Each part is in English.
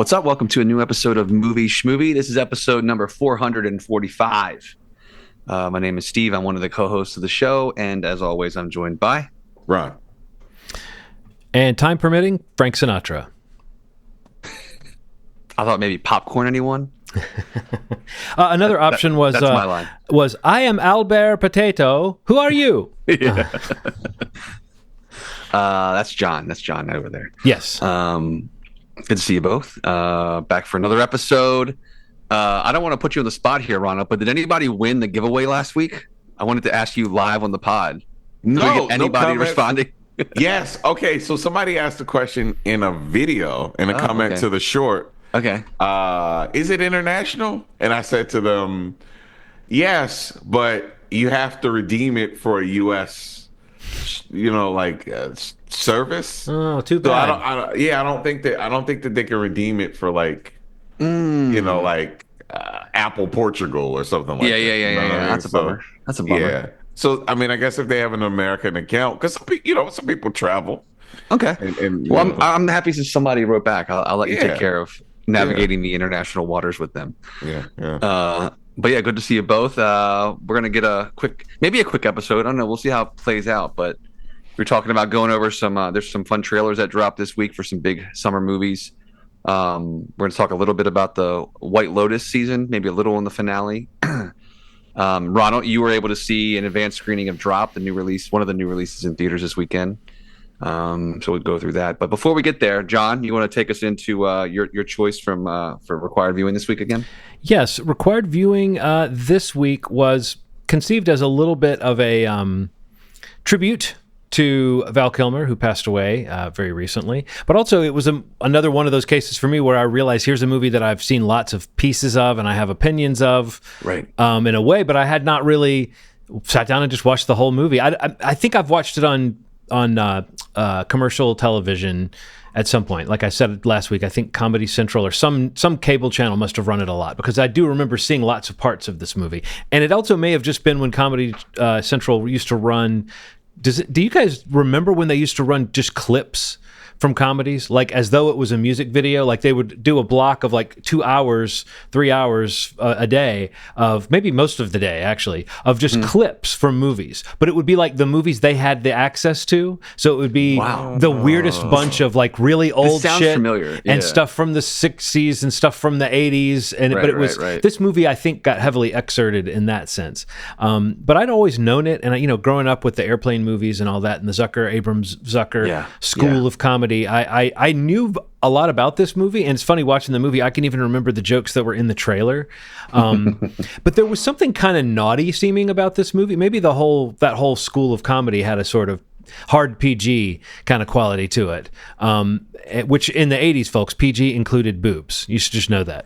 What's up? Welcome to a new episode of Movie Schmovie. This is episode number 445. My name is Steve. I'm one of the co-hosts of the show, and as always, I'm joined by Ron. And time permitting, Frank Sinatra. I thought maybe popcorn. Anyone? Another option was that's my line. Was I am Albert Potato. Who are you? Yeah. That's John. That's John over there. Yes. Good to see you both. Back for another episode. I don't want to put you on the spot here, Roundup, but did anybody win the giveaway last week? I wanted to ask you live on the pod. Did we get anybody responding? Yes. Okay. So somebody asked a question in a video, in a comment to the short. Okay. Is it international? And I said to them, yes, but you have to redeem it for a U.S. Service. Oh, too bad. So I don't think that they can redeem it for Apple Portugal or something like that. Yeah. That's a bummer. That's a bummer. Yeah. So I mean, I guess if they have an American account, because some people travel. Okay. And I'm happy since somebody wrote back. I'll let you take care of navigating the international waters with them. Yeah. But yeah, good to see you both. We're gonna get maybe a quick episode. I don't know. We'll see how it plays out. But we're talking about going over some. There's some fun trailers that dropped this week for some big summer movies. We're gonna talk a little bit about the White Lotus season, maybe a little in the finale. Ronald, you were able to see an advanced screening of Drop, one of the new releases in theaters this weekend. So we'll go through that. But before we get there, John, you want to take us into your choice for required viewing this week again? Yes, required viewing this week was conceived as a little bit of a tribute to Val Kilmer, who passed away very recently. But also it was another one of those cases for me where I realized here's a movie that I've seen lots of pieces of and I have opinions of, right? In a way, but I had not really sat down and just watched the whole movie. I think I've watched it on commercial television at some point. Like I said last week, I think Comedy Central or some cable channel must have run it a lot, because I do remember seeing lots of parts of this movie. And it also may have just been when Comedy Central used to run. Do you guys remember when they used to run just clips from comedies, like as though it was a music video? Like they would do a block of like 2 hours, 3 hours a day, of maybe most of the day actually, of just clips from movies. But it would be like the movies they had the access to. So it would be the weirdest bunch of like really old shit familiar. And stuff from the 60s and stuff from the 80s. And but it was this movie, I think, got heavily excerpted in that sense. But I'd always known it, and growing up with the airplane movies and all that, and the Zucker-Abrams-Zucker school of comedy, I knew a lot about this movie, and it's funny watching the movie. I can even remember the jokes that were in the trailer. But there was something kind of naughty seeming about this movie. Maybe that whole school of comedy had a sort of hard PG kind of quality to it, which in the 80s, folks, PG included boobs. You should just know that.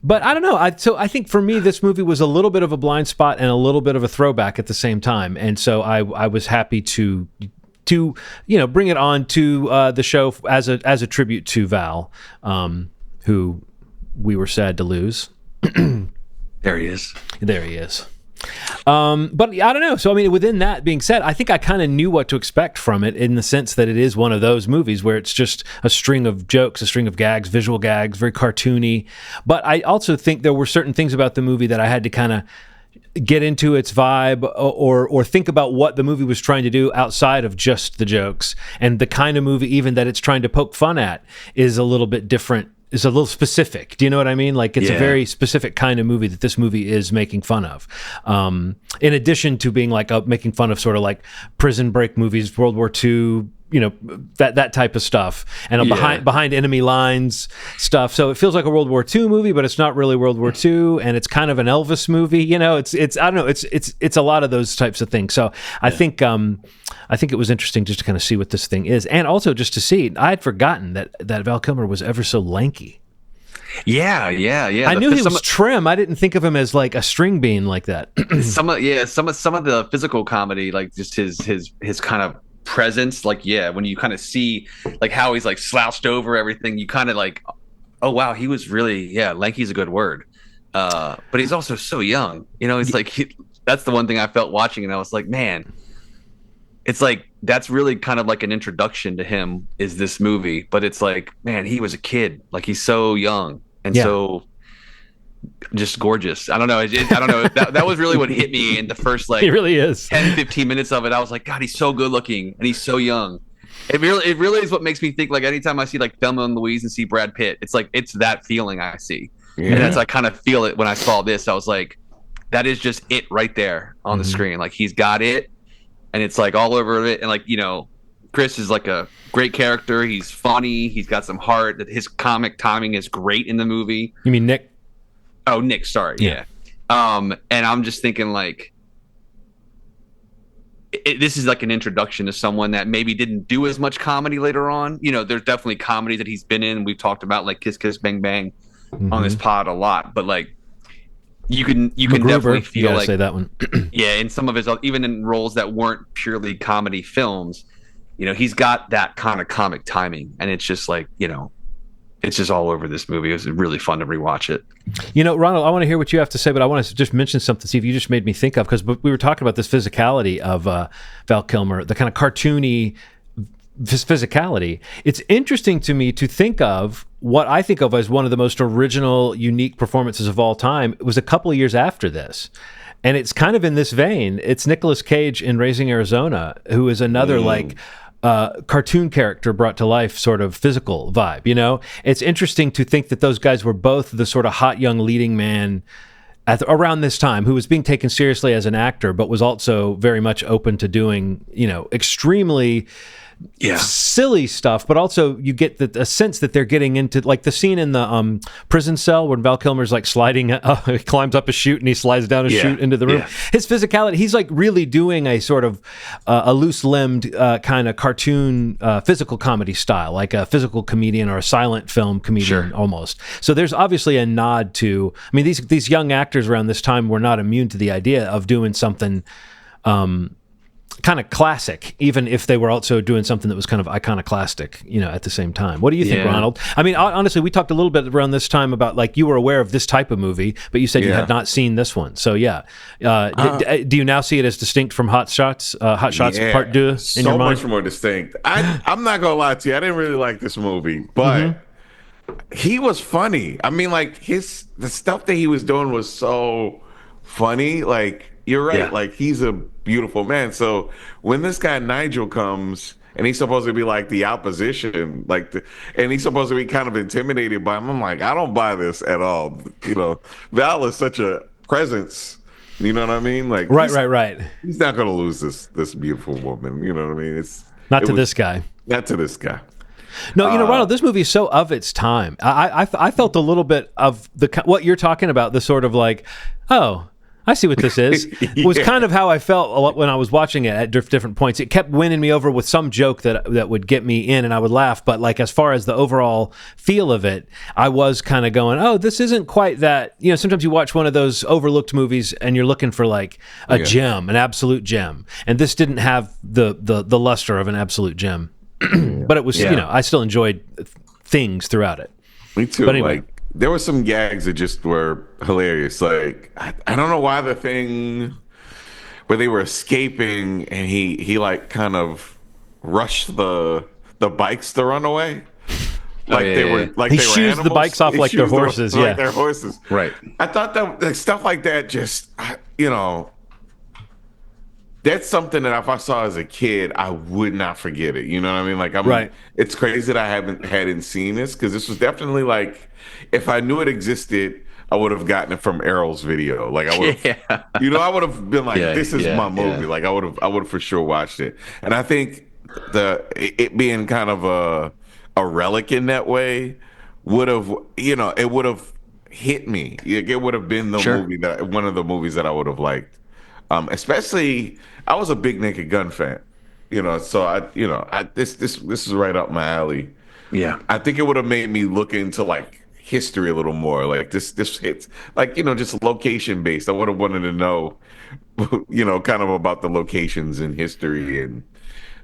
But I don't know. So I think for me, this movie was a little bit of a blind spot and a little bit of a throwback at the same time. And so I was happy to bring it on to the show as a tribute to Val, who we were sad to lose. There he is. But I don't know. So, I mean, within that being said, I think I kind of knew what to expect from it, in the sense that it is one of those movies where it's just a string of jokes, a string of gags, visual gags, very cartoony. But I also think there were certain things about the movie that I had to kind of get into its vibe, or think about what the movie was trying to do outside of just the jokes. And the kind of movie even that it's trying to poke fun at is a little bit different, is a little specific. Do you know what I mean? Like it's a very specific kind of movie that this movie is making fun of. In addition to being like making fun of sort of like prison break movies, World War II, that type of stuff, and behind enemy lines stuff. So it feels like a World War II movie, but it's not really World War II, and it's kind of an Elvis movie. It's I don't know. It's a lot of those types of things. So I think it was interesting just to kind of see what this thing is, and also just to see. I had forgotten that Val Kilmer was ever so lanky. Yeah. I knew he was trim. I didn't think of him as like a string bean like that. some of the physical comedy, like just his kind of presence, like when you kind of see like how he's like slouched over everything, you kind of like, oh wow, he was really lanky's a good word, but he's also so young. It's like that's the one thing I felt watching, and I was like, man, it's like that's really kind of like an introduction to him is this movie. But it's like, man, he was a kid. Like he's so young and Yeah. so just gorgeous. I don't know. I don't know. That was really what hit me in the first like He really is. 10, 15 minutes of it. I was like, God, he's so good looking and he's so young. It really is what makes me think like anytime I see like Thelma and Louise and see Brad Pitt, it's like it's that feeling I see. Yeah. And that's I kind of feel it when I saw this. I was like, that is just it right there on the screen. Like he's got it and it's like all over it. And like, Chris is like a great character. He's funny. He's got some heart. His comic timing is great in the movie. You mean Nick? Oh, Nick, sorry. Yeah. And I'm just thinking like, this is like an introduction to someone that maybe didn't do as much comedy later on. There's definitely comedy that he's been in. We've talked about like Kiss Kiss Bang Bang on this pod a lot, but like you can MacGruber, definitely feel you gotta like say that one. yeah, in some of his even in roles that weren't purely comedy films, he's got that kind of comic timing, and it's just like it's just all over this movie. It was really fun to rewatch it. Ronald, I want to hear what you have to say, but I want to just mention something, Steve, you just made me think of, because we were talking about this physicality of Val Kilmer, the kind of cartoony physicality. It's interesting to me to think of what I think of as one of the most original, unique performances of all time. It was a couple of years after this. And it's kind of in this vein. It's Nicolas Cage in Raising Arizona, who is another cartoon character brought to life sort of physical vibe. It's interesting to think that those guys were both the sort of hot young leading man around this time, who was being taken seriously as an actor, but was also very much open to doing, extremely silly stuff, but also you get a sense that they're getting into like the scene in the prison cell when Val Kilmer's like sliding, he climbs up a chute and he slides down a chute into the room. His physicality, he's like really doing a sort of a loose-limbed kind of cartoon physical comedy style, like a physical comedian or a silent film comedian almost. So there's obviously a nod to, these young actors around this time were not immune to the idea of doing something kind of classic, even if they were also doing something that was kind of iconoclastic, at the same time. What do you think, Ronald? Honestly, we talked a little bit around this time about like you were aware of this type of movie, but you said you had not seen this one. So do you now see it as distinct from Hot Shots Part 2 in your mind? So much more distinct. I'm not gonna lie to you, I didn't really like this movie, but he was funny. The stuff that he was doing was so funny. Like, you're right. Like, he's a beautiful man. So when this guy Nigel comes and he's supposed to be like the opposition, and he's supposed to be kind of intimidated by him, I'm like, I don't buy this at all. Val is such a presence. You know what I mean? Like, right. He's not going to lose this beautiful woman. You know what I mean? Not to this guy. No, Ronald, this movie is so of its time. I felt a little bit of what you're talking about, the sort of like, oh, I see what this is. Was kind of how I felt a lot when I was watching it at different points. It kept winning me over with some joke that would get me in and I would laugh. But like, as far as the overall feel of it, I was kind of going, oh, this isn't quite that. Sometimes you watch one of those overlooked movies and you're looking for like a gem, an absolute gem. And this didn't have the luster of an absolute gem. But it was, I still enjoyed things throughout it. Me too. But anyway. There were some gags that just were hilarious. Like, I don't know why the thing where they were escaping and he like kind of rushed the bikes to run away. Like they were shoes animals. The bikes off like their horses. Like their horses. Right. I thought that stuff like that just that's something that if I saw as a kid, I would not forget it. You know what I mean? Like, it's crazy that I hadn't seen this, because this was definitely like, if I knew it existed, I would have gotten it from Errol's video. Like, I would have, I would have been like, this is my movie. Like, I would have for sure watched it. And I think it being kind of a relic in that way would have, it would have hit me. It would have been one of the movies that I would have liked. Especially, I was a big Naked Gun fan, so this is right up my alley. Yeah, I think it would have made me look into like history a little more. Like this hits like just location based. I would have wanted to know, kind of about the locations in history, and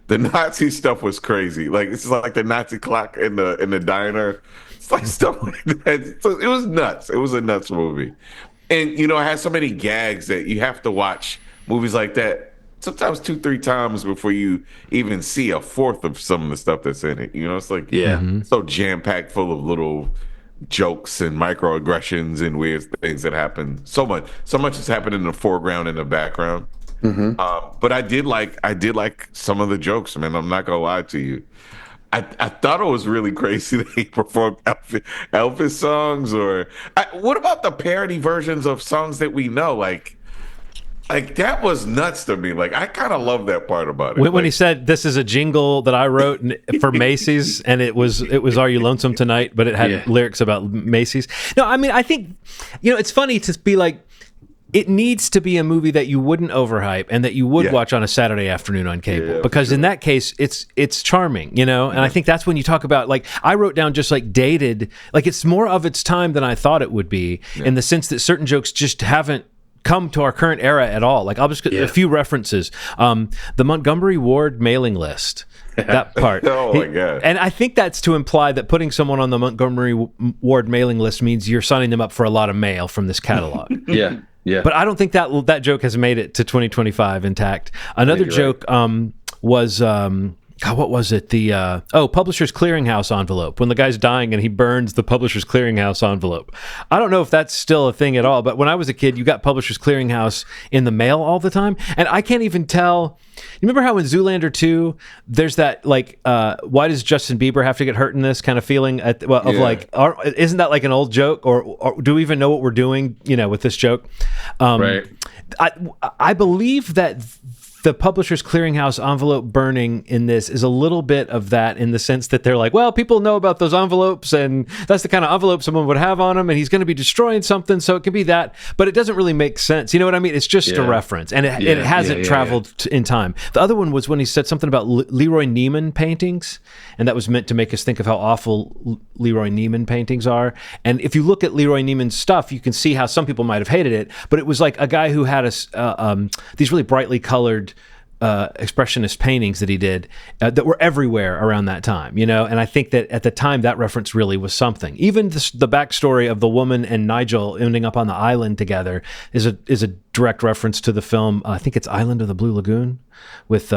the Nazi stuff was crazy. Like, this is like the Nazi clock in the diner. It's like stuff like that. So it was nuts. It was a nuts movie. And, it has so many gags that you have to watch movies like that sometimes 2-3 times before you even see a fourth of some of the stuff that's in it. You know, it's like so jam packed full of little jokes and microaggressions and weird things that happen. So much has happened in the foreground and the background. But I did like some of the jokes, man. I'm not gonna lie to you. I thought it was really crazy that he performed Elvis songs. What about the parody versions of songs that we know? Like that was nuts to me. Like, I kind of love that part about it. When he said, "This is a jingle that I wrote for Macy's," and it was "Are You Lonesome Tonight?" but it had lyrics about Macy's. No, I mean, I think, it's funny to be like, it needs to be a movie that you wouldn't overhype and that you would watch on a Saturday afternoon on cable, because in that case it's charming, and I think that's when you talk about, like, I wrote down just like dated, like it's more of its time than I thought it would be, in the sense that certain jokes just haven't come to our current era at all. Like, I'll just get a few references. The Montgomery Ward mailing list, that part. My God. And I think that's to imply that putting someone on the Montgomery Ward mailing list means you're signing them up for a lot of mail from this catalog. Yeah. But I don't think that joke has made it to 2025 intact. Another joke was what was it? The Publishers Clearinghouse envelope. When the guy's dying and he burns the Publishers Clearinghouse envelope. I don't know if that's still a thing at all, but when I was a kid, you got Publishers Clearinghouse in the mail all the time, and I can't even tell. You remember how in Zoolander 2, there's that, like, why does Justin Bieber have to get hurt in this kind of feeling like, isn't that like an old joke, or do we even know what we're doing, with this joke? Right. I believe that the Publishers Clearinghouse envelope burning in this is a little bit of that, in the sense that they're like, well, people know about those envelopes, and that's the kind of envelope someone would have on them, and he's going to be destroying something, so it can be that, but it doesn't really make sense. You know what I mean? It's just a reference, and it hasn't traveled in time. The other one was when he said something about Leroy Neiman paintings, and that was meant to make us think of how awful Leroy Neiman paintings are. And if you look at Leroy Neiman's stuff, you can see how some people might have hated it, but it was like a guy who had these really brightly colored expressionist paintings that he did that were everywhere around that time, and I think that at the time that reference really was something. Even the backstory of the woman and Nigel ending up on the island together is a direct reference to the film. I think it's Island of the Blue Lagoon with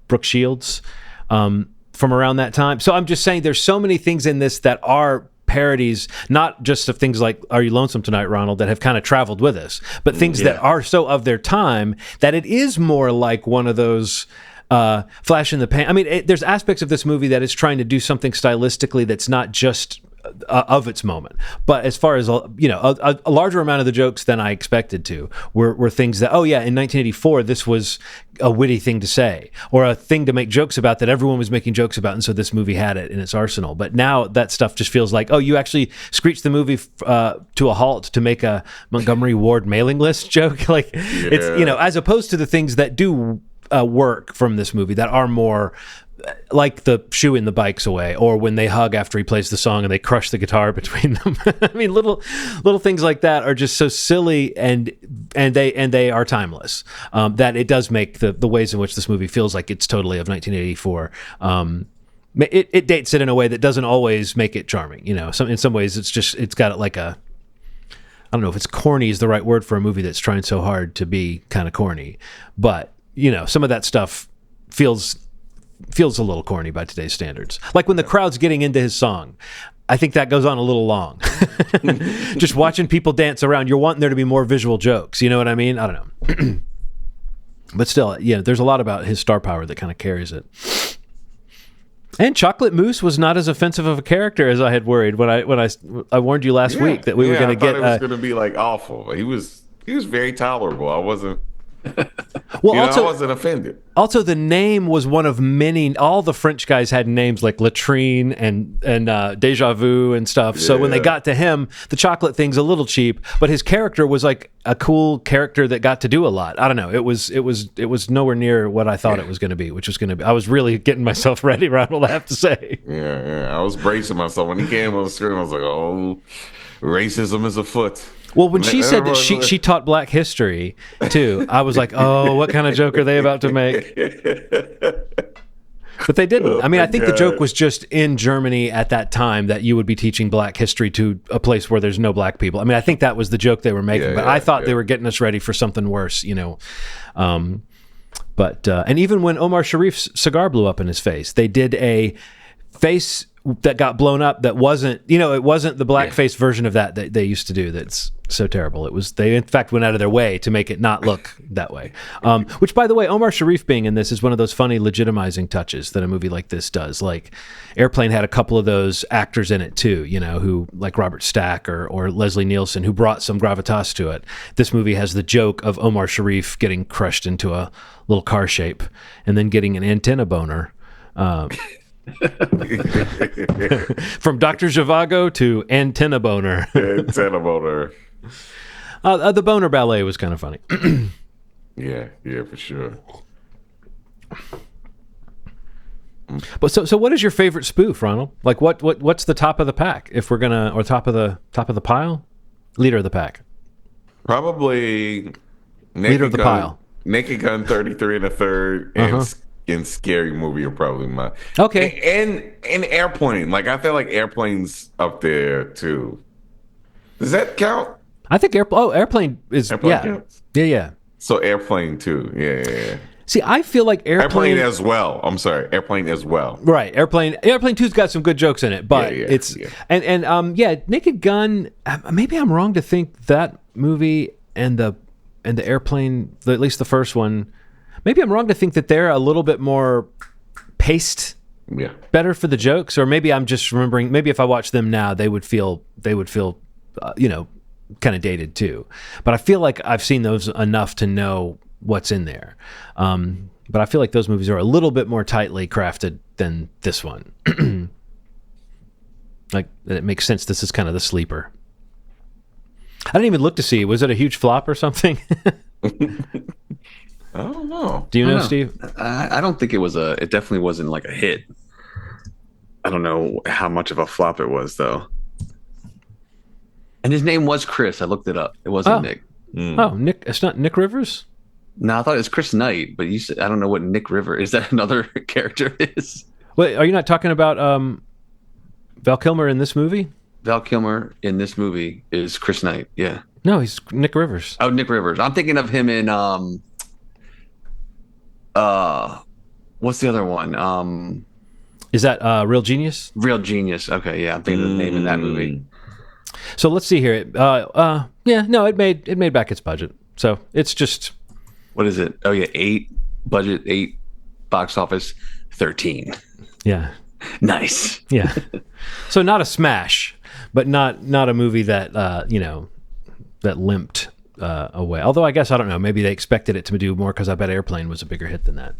Brooke Shields from around that time. So I'm just saying, there's so many things in this that are parodies, not just of things like Are You Lonesome Tonight, Ronald, that have kind of traveled with us, but things that are so of their time that it is more like one of those flash in the pan. I mean, there's aspects of this movie that is trying to do something stylistically that's not just of its moment, but as far as a larger amount of the jokes than I expected to were things that, in 1984 this was a witty thing to say, or a thing to make jokes about that everyone was making jokes about, and so this movie had it in its arsenal. But now that stuff just feels like, you actually screeched the movie to a halt to make a Montgomery Ward mailing list joke. Like, it's, as opposed to the things that do work from this movie that are more like the shooing the bikes away, or when they hug after he plays the song and they crush the guitar between them. I mean, little things like that are just so silly, and they are timeless, that it does make the ways in which this movie feels like it's totally of 1984. It dates it in a way that doesn't always make it charming. In some ways it's got like a, I don't know if it's corny is the right word for a movie that's trying so hard to be kind of corny, but some of that stuff feels a little corny by today's standards. Like when the crowd's getting into his song, I think that goes on a little long. Just watching people dance around, you're wanting there to be more visual jokes. You know what I mean? I don't know. But still, there's a lot about his star power that kind of carries it. And Chocolate Mousse was not as offensive of a character as I had worried when I warned you last week that we were going to get. It was going to be like awful, but he was very tolerable. I wasn't. Well, I wasn't offended. Also, the name was one of many. All the French guys had names like Latrine and Deja Vu and stuff. So when they got to him, the chocolate thing's a little cheap, but his character was like a cool character that got to do a lot. I don't know. It was nowhere near what I thought it was going to be, which was going to be. I was really getting myself ready, Ronald, I have to say. Yeah. I was bracing myself when he came on the screen. I was like, oh, racism is afoot. Well, when she said that she taught Black history too, I was like, oh, what kind of joke are they about to make? But they didn't. I mean, I think the joke was just in Germany at that time that you would be teaching Black history to a place where there's no Black people. I mean, I think that was the joke they were making, but I thought they were getting us ready for something worse, But But and even when Omar Sharif's cigar blew up in his face, they did a face that got blown up that wasn't, it wasn't the blackface version of that they used to do. That's so terrible. It was, they in fact went out of their way to make it not look that way. Which, by the way, Omar Sharif being in this is one of those funny legitimizing touches that a movie like this does. Like Airplane had a couple of those actors in it too, who, like Robert Stack or Leslie Nielsen, who brought some gravitas to it. This movie has the joke of Omar Sharif getting crushed into a little car shape and then getting an antenna boner. From Dr. Zhivago to Antenna Boner. Antenna Boner. The Boner Ballet was kind of funny. Yeah, for sure. But so what is your favorite spoof, Ronald? Like what's the top of the pack if we're gonna, or top of the pile? Leader of the pack. Probably Leader of the pile. Naked Gun 33 and a third and Scary Movie are probably mine. Okay. And Airplane. Like I feel like Airplane's up there too. Does that count? I think Airplane is counts? Yeah. So Airplane too. Yeah. See, I feel like Airplane as well. I'm sorry, Airplane as well. Right, Airplane 2's got some good jokes in it, but and Naked Gun. Maybe I'm wrong to think that movie and the Airplane, at least the first one. Maybe I'm wrong to think that they're a little bit more paced, better for the jokes, or maybe I'm just remembering. Maybe if I watch them now, they would feel kind of dated too. But I feel like I've seen those enough to know what's in there. But I feel like those movies are a little bit more tightly crafted than this one. Like it makes sense. This is kind of the sleeper. I didn't even look to see. Was it a huge flop or something? I don't know. Do you know, Steve? I don't think it was it definitely wasn't like a hit. I don't know how much of a flop it was though. And his name was Chris. I looked it up. It wasn't Nick. Oh, Nick. It's not Nick Rivers? No, I thought it was Chris Knight, but you said, I don't know what Nick River is. That another character is? Wait, are you not talking about Val Kilmer in this movie? Val Kilmer in this movie is Chris Knight. Yeah. No, he's Nick Rivers. Oh, Nick Rivers. I'm thinking of him in what's the other one? Is that Real Genius? Real Genius. Okay, yeah, I'm thinking of the name in that movie. So let's see here. It made back its budget. So it's just, what is it? Oh yeah, 8 budget, 8 box office, 13. Yeah. Nice. Yeah. So not a smash, but not a movie that that limped away. Although I guess I don't know. Maybe they expected it to do more because I bet Airplane was a bigger hit than that.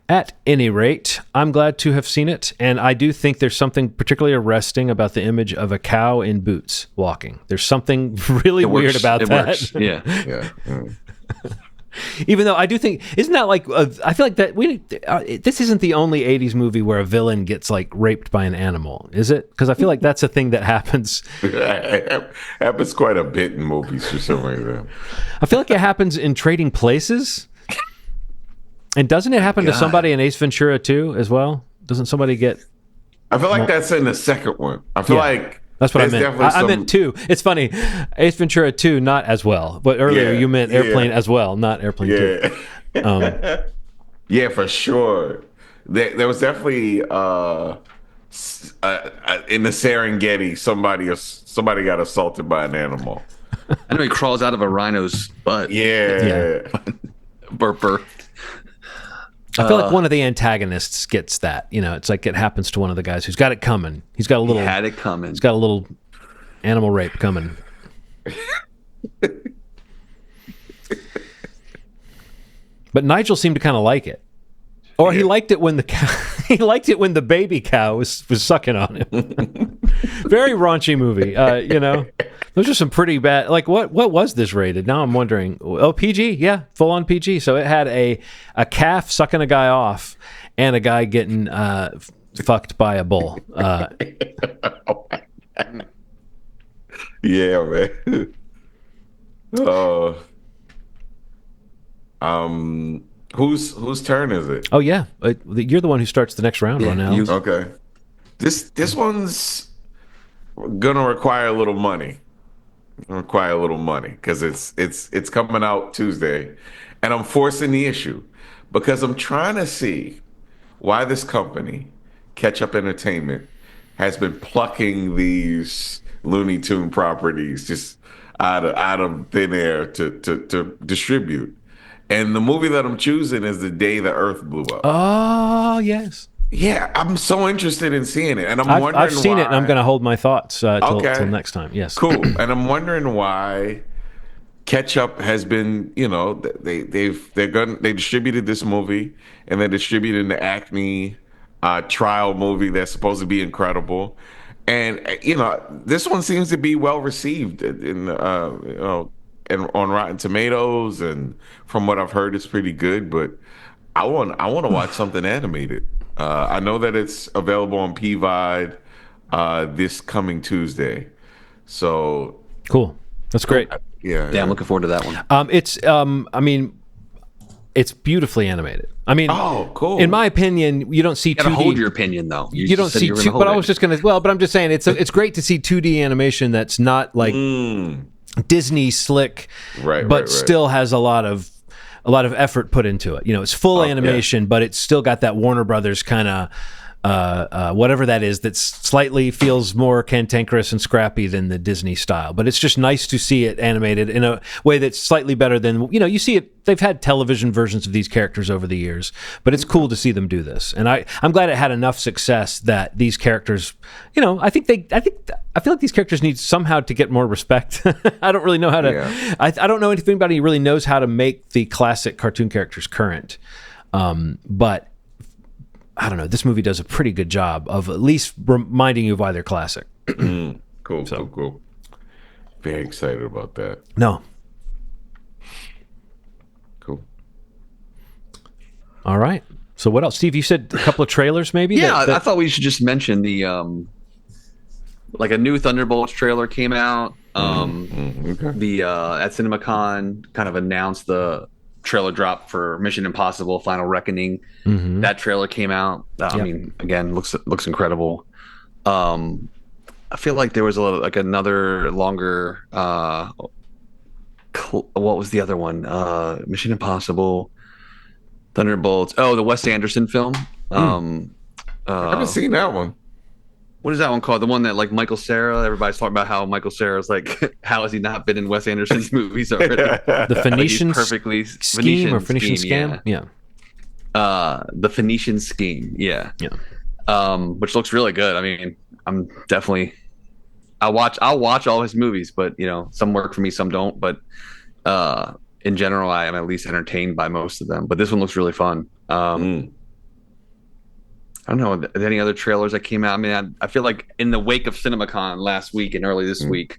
At any rate, I'm glad to have seen it, and I do think there's something particularly arresting about the image of a cow in boots walking. There's something really weird about that. Works. Yeah. Even though I do think, isn't that like, I feel like that this isn't the only 80s movie where a villain gets like raped by an animal, is it? Because I feel like that's a thing that happens. Happens quite a bit in movies for some reason. I feel like it happens in Trading Places. And doesn't it happen to somebody in Ace Ventura 2 as well? Doesn't somebody get... I feel like that's in the second one. I feel like... That's what I meant. I meant 2. It's funny. Ace Ventura 2, not as well. But earlier you meant Airplane as well, not Airplane 2. Yeah, for sure. There was definitely... in the Serengeti, somebody got assaulted by an animal. I know he crawls out of a rhino's butt. Yeah. Burper. I feel like one of the antagonists gets that. It's like it happens to one of the guys who's got it coming. He's got a little... He had it coming. He's got a little animal rape coming. But Nigel seemed to kind of like it. Or he liked it when the baby cow was sucking on him. Very raunchy movie. Those are some pretty bad. Like what was this rated? Now I'm wondering. Oh, PG? Yeah, full on PG. So it had a calf sucking a guy off and a guy getting fucked by a bull. Yeah, man. Whose turn is it? Oh yeah, you're the one who starts the next round right now. Okay. This one's gonna require a little money. require a little money because it's coming out Tuesday, and I'm forcing the issue because I'm trying to see why this company, Catch Up Entertainment, has been plucking these Looney Tune properties just out of thin air to distribute. And the movie that I'm choosing is The Day the Earth Blew Up. Oh, yes. Yeah, I'm so interested in seeing it, and I'm wondering. I've seen why. it, and I'm going to hold my thoughts till Okay. next time. Yes, Cool. And I'm wondering why Ketchup has been, they distributed this movie, and they're distributing the Acme trial movie that's supposed to be incredible, and this one seems to be well received and on Rotten Tomatoes, and from what I've heard, it's pretty good. But I want to watch something animated. I know that it's available on PVide this coming Tuesday. So cool. That's great. Yeah, I'm looking forward to that one. I mean, it's beautifully animated. I mean, oh, cool. In my opinion, you don't see You gotta 2D. hold your opinion though. You don't see two, but I was just gonna. Well, but I'm just saying it's great to see 2D animation that's not like Disney slick, but still has a lot of effort put into it. It's full animation, but it's still got that Warner Brothers kind of whatever that is, that slightly feels more cantankerous and scrappy than the Disney style. But it's just nice to see it animated in a way that's slightly better than, you see it. They've had television versions of these characters over the years, but it's cool to see them do this. And I'm glad it had enough success that these characters, I feel like these characters need somehow to get more respect. I don't really know how to, I don't know if anybody really knows how to make the classic cartoon characters current. But I don't know. This movie does a pretty good job of at least reminding you of why they're classic. Cool. Very excited about that. No. Cool. All right. So what else? Steve, you said a couple of trailers maybe? Yeah, I thought we should just mention the like a new Thunderbolts trailer came out. The at CinemaCon kind of announced the trailer drop for Mission Impossible Final Reckoning. That trailer came out. I mean, again, looks incredible. I feel like there was another longer what was the other one? Mission Impossible, Thunderbolts. Oh, the Wes Anderson film. I haven't seen that one. What is that one called? The one that like Michael Cera, everybody's talking about how Michael Cera's like, how has he not been in Wes Anderson's movies already? The Phoenician perfectly scheme or Phoenician scam? Yeah. The Phoenician scheme. Yeah. Which looks really good. I mean, I'll watch all his movies, but some work for me, some don't. But in general, I am at least entertained by most of them. But this one looks really fun. I don't know any other trailers that came out. I mean, I feel like in the wake of CinemaCon last week and early this week,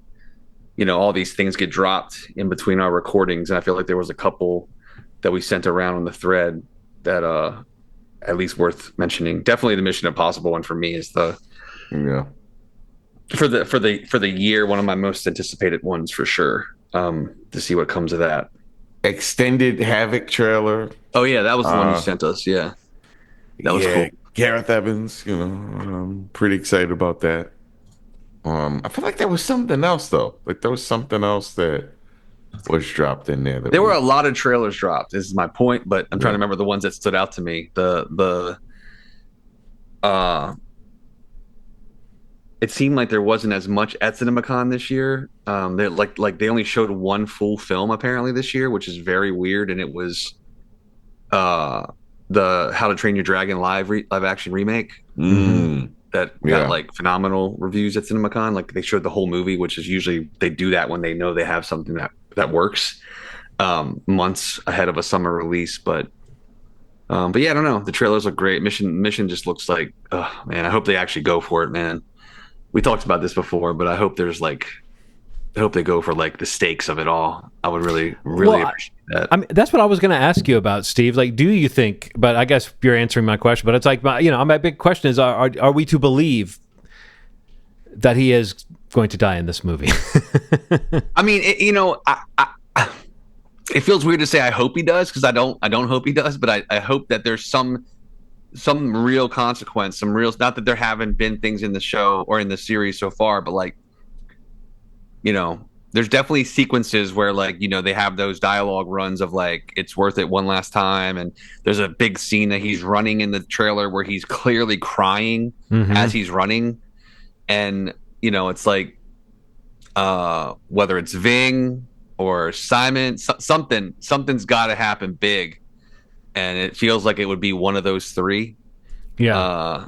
all these things get dropped in between our recordings, and I feel like there was a couple that we sent around on the thread that at least worth mentioning. Definitely the Mission Impossible one for me is the for the year, one of my most anticipated ones for sure. To see what comes of that. Extended Havoc trailer. Oh yeah, that was the one you sent us. Yeah, that was cool. Gareth Evans, I'm pretty excited about that. I feel like there was something else though. Like there was something else that was dropped in there. There were a lot of trailers dropped. This is my point, but I'm trying to remember the ones that stood out to me. It seemed like there wasn't as much at CinemaCon this year. They only showed one full film apparently this year, which is very weird. And it was the How to Train Your Dragon live action remake that got like phenomenal reviews at CinemaCon. Like they showed the whole movie, which is usually they do that when they know they have something that works months ahead of a summer release. But yeah, I don't know. The trailers look great. Mission just looks like, oh man, I hope they actually go for it, man. We talked about this before, but I hope they go for like the stakes of it all. I would really appreciate that. I mean, that's what I was going to ask you about, Steve. Like, do you think? But I guess you're answering my question. But it's like, my big question is: Are we to believe that he is going to die in this movie? I mean, it feels weird to say I hope he does because I don't hope he does, but I hope that there's some real consequence, not that there haven't been things in the show or in the series so far, but like, there's definitely sequences where like, they have those dialogue runs of like, it's worth it one last time. And there's a big scene that he's running in the trailer where he's clearly crying as he's running. And, it's like, whether it's Ving or Simon, something's got to happen big. And it feels like it would be one of those three. Yeah.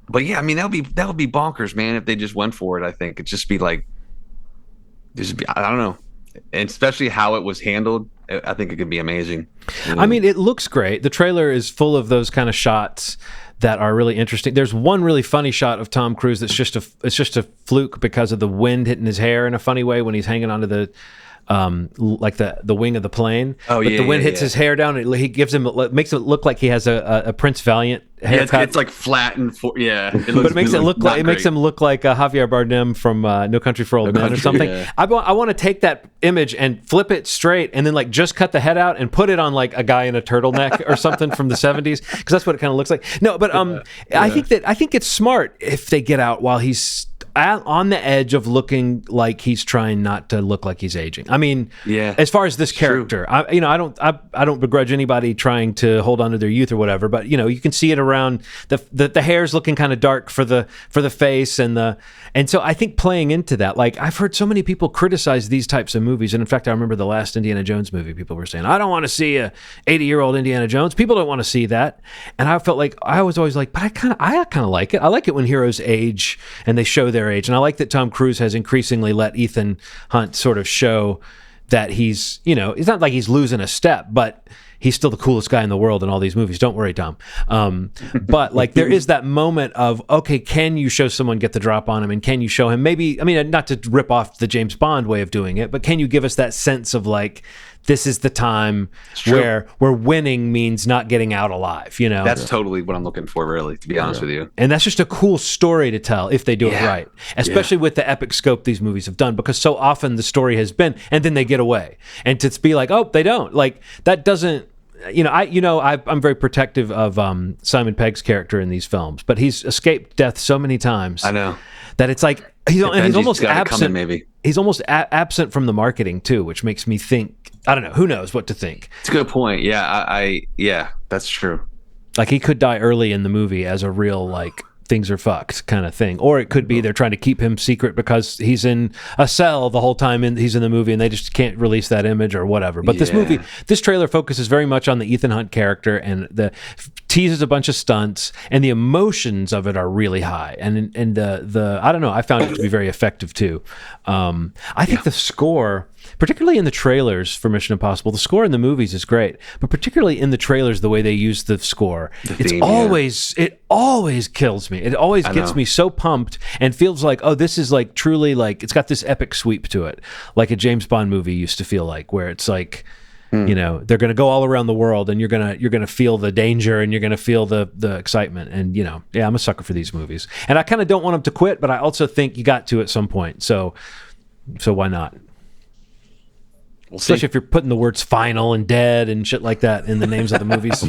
But yeah, I mean, that would be bonkers, man, if they just went for it. I think it'd just be like, I don't know, and especially how it was handled. I think it could be amazing. I mean, it looks great. The trailer is full of those kind of shots that are really interesting. There's one really funny shot of Tom Cruise that's just a fluke because of the wind hitting his hair in a funny way when he's hanging onto the like the wing of the plane. Oh, but yeah, the wind yeah, hits yeah. his hair down. He gives him, makes it look like he has a Prince Valiant haircut. It's like flat and But it makes it look like makes him look like Javier Bardem from No Country for Old Men or something. Yeah. I want to take that image and flip it straight, and then like just cut the head out and put it on like a guy in a turtleneck or something from the 70s, because that's what it kind of looks like. No, but I think it's smart if they get out while he's on the edge of looking like he's trying not to look like he's aging. I mean, as far as this character, I don't begrudge anybody trying to hold on to their youth or whatever, but you can see it around the hair's looking kind of dark for the face and so I think playing into that, like I've heard so many people criticize these types of movies, and in fact I remember the last Indiana Jones movie, people were saying, I don't want to see a 80-year-old Indiana Jones. People don't want to see that, and I felt like I was always like, but I kind of like it. I like it when heroes age and they show their age, and I like that Tom Cruise has increasingly let Ethan Hunt sort of show that he's, it's not like he's losing a step, but he's still the coolest guy in the world in all these movies. Don't worry, Tom. But like there is that moment of, okay, can you show someone get the drop on him, and can you show him maybe, I mean, not to rip off the James Bond way of doing it, but can you give us that sense of like, this is the time where winning means not getting out alive, That's totally what I'm looking for, really, to be honest with you. And that's just a cool story to tell if they do it right, especially with the epic scope these movies have done, because so often the story has been, and then they get away, and to be like, oh, they don't, like that doesn't. I'm very protective of Simon Pegg's character in these films, but he's escaped death so many times. I know that it's like he's almost absent. Maybe he's almost absent from the marketing too, which makes me think. I don't know. Who knows what to think? It's a good point. Yeah, that's true. Like he could die early in the movie as a real like things are fucked kind of thing, or it could be they're trying to keep him secret because he's in a cell the whole time he's in the movie, and they just can't release that image or whatever. But this trailer focuses very much on the Ethan Hunt character, and teases a bunch of stunts, and the emotions of it are really high, and the I don't know, I found it to be very effective too. I think the score, particularly in the trailers for Mission Impossible, the score in the movies is great, but particularly in the trailers, the way they use the score, it always kills me. It always gets me so pumped and feels like, oh, this is like truly like, it's got this epic sweep to it, like a James Bond movie used to feel like, where it's like, they're going to go all around the world, and you're gonna feel the danger, and you're gonna feel the excitement, and I'm a sucker for these movies, and I kind of don't want them to quit, but I also think you got to at some point, so why not? Especially if you're putting the words final and dead and shit like that in the names of the movies.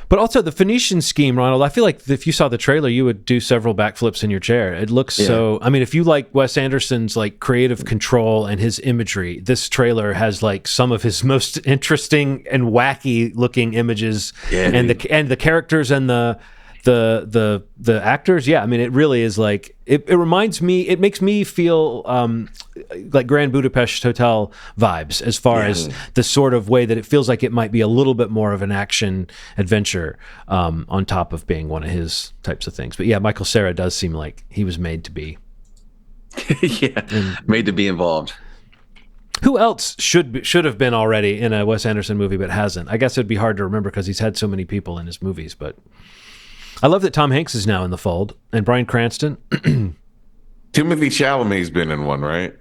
But also the Phoenician scheme, Ronald, I feel like if you saw the trailer, you would do several backflips in your chair. It looks so, I mean, if you like Wes Anderson's like creative control and his imagery, this trailer has like some of his most interesting and wacky looking images, and the characters and the actors. Yeah, I mean, it really is like, it reminds me, it makes me feel like Grand Budapest Hotel vibes, as far as the sort of way that it feels like it might be a little bit more of an action adventure, on top of being one of his types of things. But yeah, Michael Cera does seem like he was made to be. Made to be involved. Who else should have been already in a Wes Anderson movie but hasn't? I guess it'd be hard to remember because he's had so many people in his movies, but I love that Tom Hanks is now in the fold, and Bryan Cranston. Timothy Chalamet's been in one, right?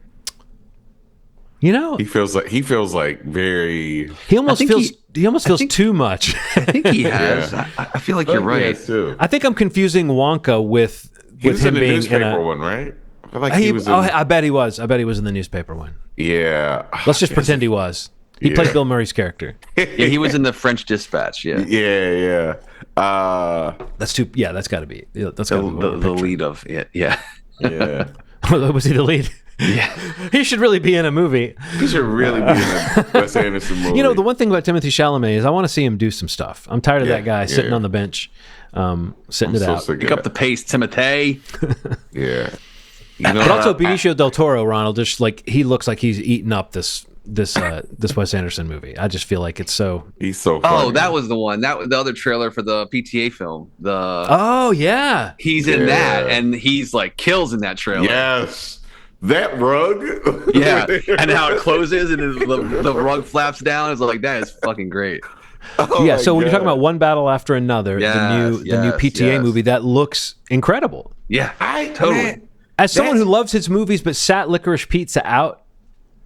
He feels like very. He almost feels too much. I think he has. I feel like you're right. Too. I think I'm confusing Wonka with him being newspaper in a one, right? I feel like he was. I bet he was. I bet he was in the newspaper one. Yeah. Let's just pretend he was. He played Bill Murray's character. He was in the French Dispatch. Yeah. That's too. Yeah, that's got to be. That's the lead of it. Yeah. Yeah. Was he the lead? Yeah. He should really be in a movie. He should really be in a Wes Anderson movie. You know, the one thing about Timothy Chalamet is I want to see him do some stuff. I'm tired of that guy sitting on the bench, sitting it out. Pick up the pace, Timothy. Yeah. But also Benicio del Toro, Ronald, just like he looks like he's eating up this Wes Anderson movie. I just feel like it's so. He's so funny. Oh, that was the one. That was the other trailer for the PTA film. He's in that, and he's like kills in that trailer. Yes, that rug. Yeah, and how it closes and the rug flaps down is like that is fucking great. So when you're talking about One Battle After Another, the new PTA movie, that looks incredible. Yeah, totally. Man, As someone who loves his movies but sat Licorice Pizza out,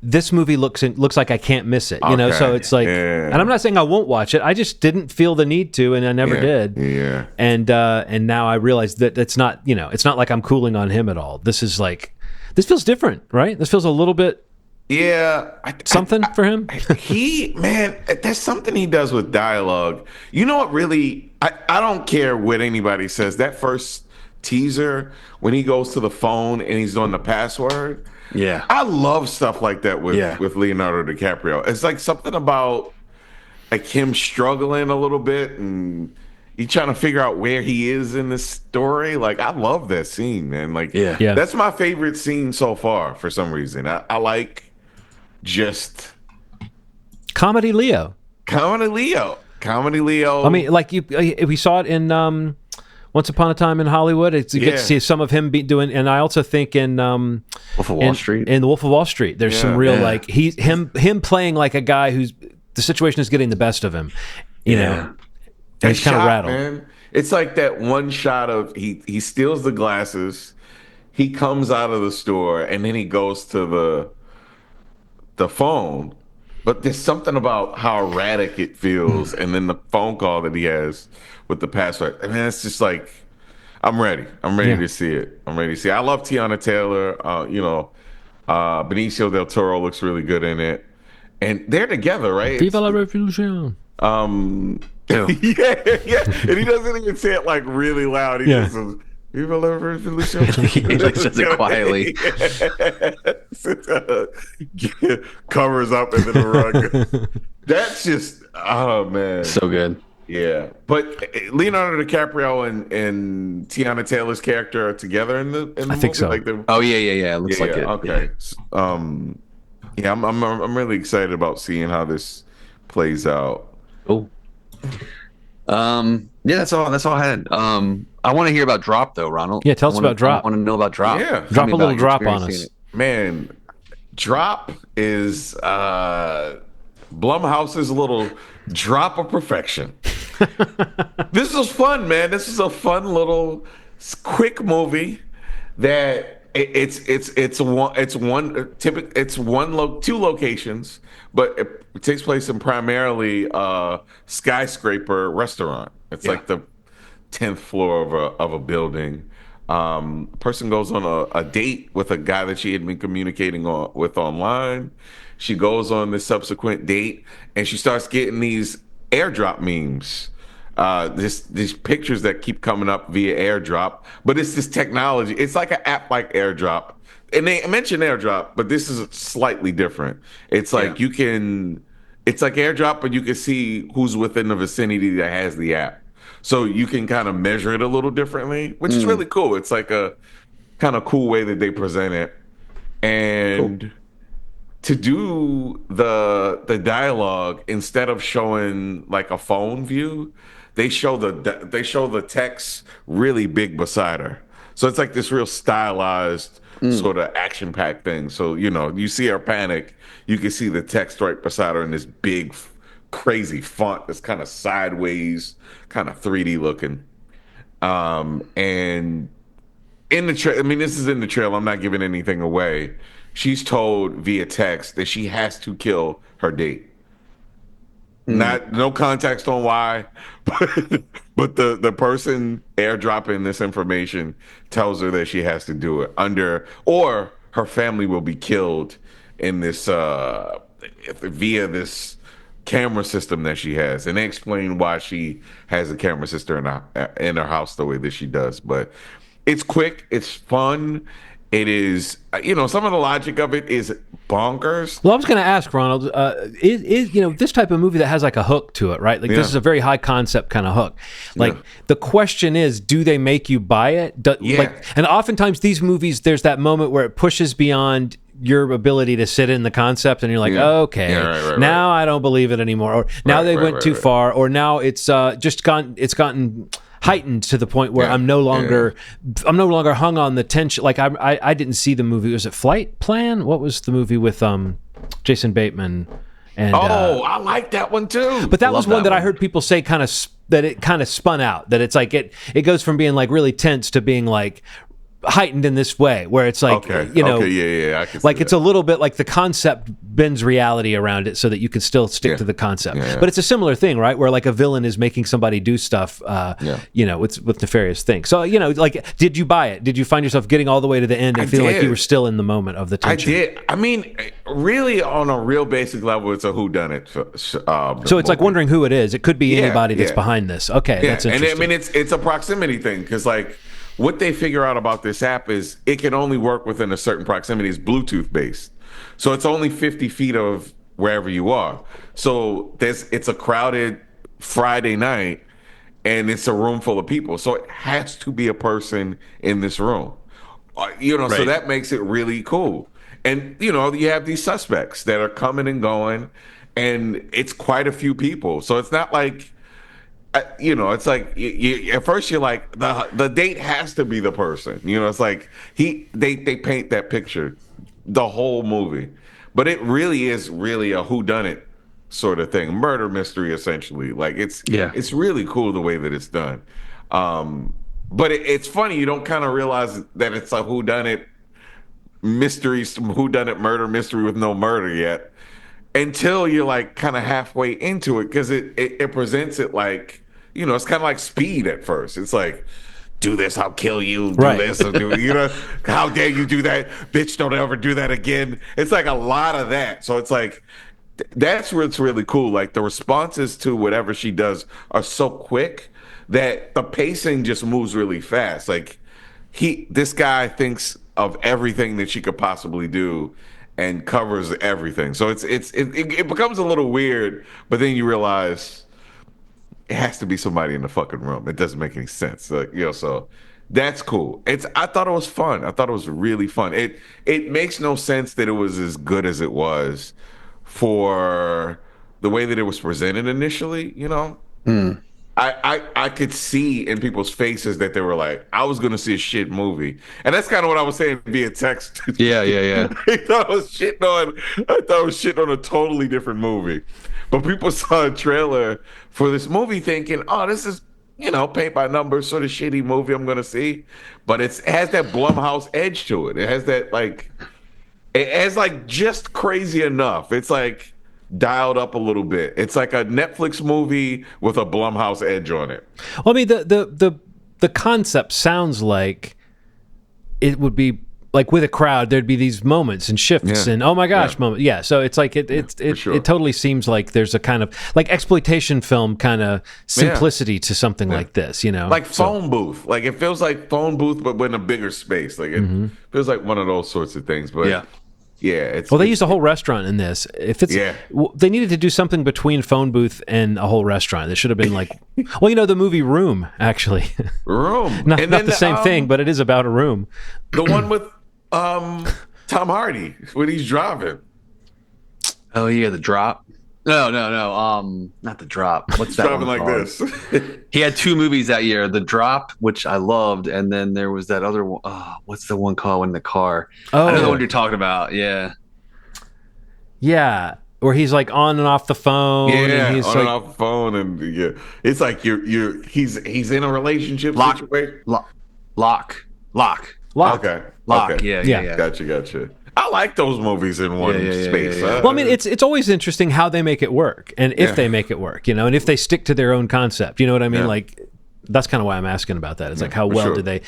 this movie looks like I can't miss it. You know, so it's like, and I'm not saying I won't watch it. I just didn't feel the need to, and I never did. Yeah. And now I realize that it's not, it's not like I'm cooling on him at all. This is like, this feels different, right? This feels a little bit. Yeah. Something for him. There's something he does with dialogue. You know what? Really, I don't care what anybody says. That first teaser when he goes to the phone and he's doing the password. Yeah, I love stuff like that with Leonardo DiCaprio. It's like something about like him struggling a little bit and he trying to figure out where he is in this story. Like I love that scene, man. Like that's my favorite scene so far for some reason. I like just Comedy Leo. Comedy Leo. I mean, like we saw it in Once Upon a Time in Hollywood. You get to see some of him doing, and I also think in Wolf of Wall Street. In The Wolf of Wall Street, there's some real like him playing like a guy who's the situation is getting the best of him. You know, and he's kind of rattled. Man, it's like that one shot of he steals the glasses, he comes out of the store, and then he goes to the phone. But there's something about how erratic it feels, and then the phone call that he has with the password. I mean, it's just like, I'm ready. I'm ready to see it. I love Tiana Taylor. Benicio del Toro looks really good in it, and they're together, right? Viva la revolution. Yeah. And he doesn't even say it like really loud. He just says, Viva la revolution. He like says it quietly. Covers up into the rug. That's just, oh man, so good. Yeah, but Leonardo DiCaprio and Tiana Taylor's character are together in the movie. I think so. Like yeah. It looks like it. Okay. Yeah. I'm really excited about seeing how this plays out. Oh. Yeah, that's all I had. I want to hear about Drop though, Ronald. Yeah, tell us about Drop. I want to know about Drop. Yeah. Drop a little drop on us. Man, Drop is Blumhouse's little drop of perfection. This is fun, man. This is a fun little quick movie that it's two locations, but it takes place in primarily a skyscraper restaurant. It's like the 10th floor of a building. Person goes on a date with a guy that she had been communicating with online. She goes on this subsequent date and she starts getting these airdrop memes. These pictures that keep coming up via airdrop, but it's this technology. It's like an app like airdrop, and they mention airdrop, but this is slightly different. It's like it's like airdrop, but you can see who's within the vicinity that has the app, so you can kind of measure it a little differently, which is really cool. It's like a kind of cool way that they present it, and to do the dialogue, instead of showing like a phone view, they show the text really big beside her. So it's like this real stylized sort of action-packed thing. So, you see her panic, you can see the text right beside her in this big, crazy font that's kind of sideways, kind of 3D looking. And in the this is in the trailer. I'm not giving anything away. She's told via text that she has to kill her date. No context on why, but the person airdropping this information tells her that she has to do it or her family will be killed in this via this camera system that she has, and they explain why she has a camera system in her house the way that she does. But it's quick, it's fun, It is, some of the logic of it is bonkers. Well, I was going to ask, Ronald, is this type of movie that has like a hook to it, right? Like this is a very high concept kind of hook. Like the question is, do they make you buy it? And oftentimes these movies, there's that moment where it pushes beyond your ability to sit in the concept, and you're like, okay, now I don't believe it anymore, or now they went too far, or now it's gotten heightened to the point where I'm no longer hung on the tension. Like I didn't see the movie. Was it Flight Plan? What was the movie with Jason Bateman? And I like that one too. But that was one that I heard people say that it kind of spun out. That it's like it goes from being like really tense to being like heightened in this way, where it's like I can like it's that. a little bit like the concept bends reality around it so that you can still stick to the concept. But it's a similar thing, right, where like a villain is making somebody do stuff with nefarious things. So like, did you buy it? Did you find yourself getting all the way to the end and feel like you were still in the moment of the tension? I did. I mean, really, on a real basic level, it's a whodunit. So it's like wondering who it is. It could be anybody that's behind this. Okay, that's interesting. And I mean, it's a proximity thing, because like, what they figure out about this app is it can only work within a certain proximity. It's Bluetooth based. So it's only 50 feet of wherever you are. So it's a crowded Friday night, and it's a room full of people. So it has to be a person in this room. So that makes it really cool. And, you have these suspects that are coming and going, and it's quite a few people. So it's not like, it's like at first you're like the date has to be the person. It's like they paint that picture the whole movie, but it really is a whodunit sort of thing, murder mystery essentially. Like it's really cool the way that it's done. But it's funny, you don't kind of realize that it's a whodunit mystery, whodunit murder mystery with no murder yet, until you're like kind of halfway into it, because it presents it like, it's kind of like Speed at first. It's like, do this, I'll kill you. Do this, or do how dare you do that, bitch? Don't ever do that again. It's like a lot of that. So it's like, that's what's really cool. Like the responses to whatever she does are so quick that the pacing just moves really fast. Like this guy thinks of everything that she could possibly do and covers everything. So it becomes a little weird, but then you realize it has to be somebody in the fucking room. It doesn't make any sense. So that's cool. I thought it was fun. I thought it was really fun. It makes no sense that it was as good as it was for the way that it was presented initially, I could see in people's faces that they were like, I was going to see a shit movie. And that's kind of what I was saying via text. Yeah. I thought I was shitting on a totally different movie. But people saw a trailer for this movie thinking, oh, this is, paint by numbers, sort of shitty movie I'm going to see. But it has that Blumhouse edge to it. It has that, just crazy enough. It's like dialed up a little bit. It's like a Netflix movie with a Blumhouse edge on it. Well, I mean, the concept sounds like it would be like with a crowd, there'd be these moments and shifts and oh my gosh moments. Yeah, so it's like it totally seems like there's a kind of like exploitation film kind of simplicity to something like this, like phone booth. Like it feels like phone booth, but in a bigger space. Like it feels like one of those sorts of things. But they used a whole restaurant in this. If it's they needed to do something between phone booth and a whole restaurant. It should have been like, the movie Room, actually. Room, not the same thing, but it is about a room. The one with Tom Hardy when he's driving. Oh yeah, The Drop. No. Not The Drop. What's that driving one like called? this? He had two movies that year: The Drop, which I loved, and then there was that other one. What's the one called in the car? I know the one you're talking about. Yeah, where he's like on and off the phone. And he's on and off the phone, and it's like he's in a relationship situation. Lock. Okay. Lock. Yeah. Gotcha. I like those movies in one space. Yeah. Well, I mean, it's always interesting how they make it work, and if they make it work, and if they stick to their own concept. You know what I mean? Like, that's kind of why I'm asking about that. It's like, how well do they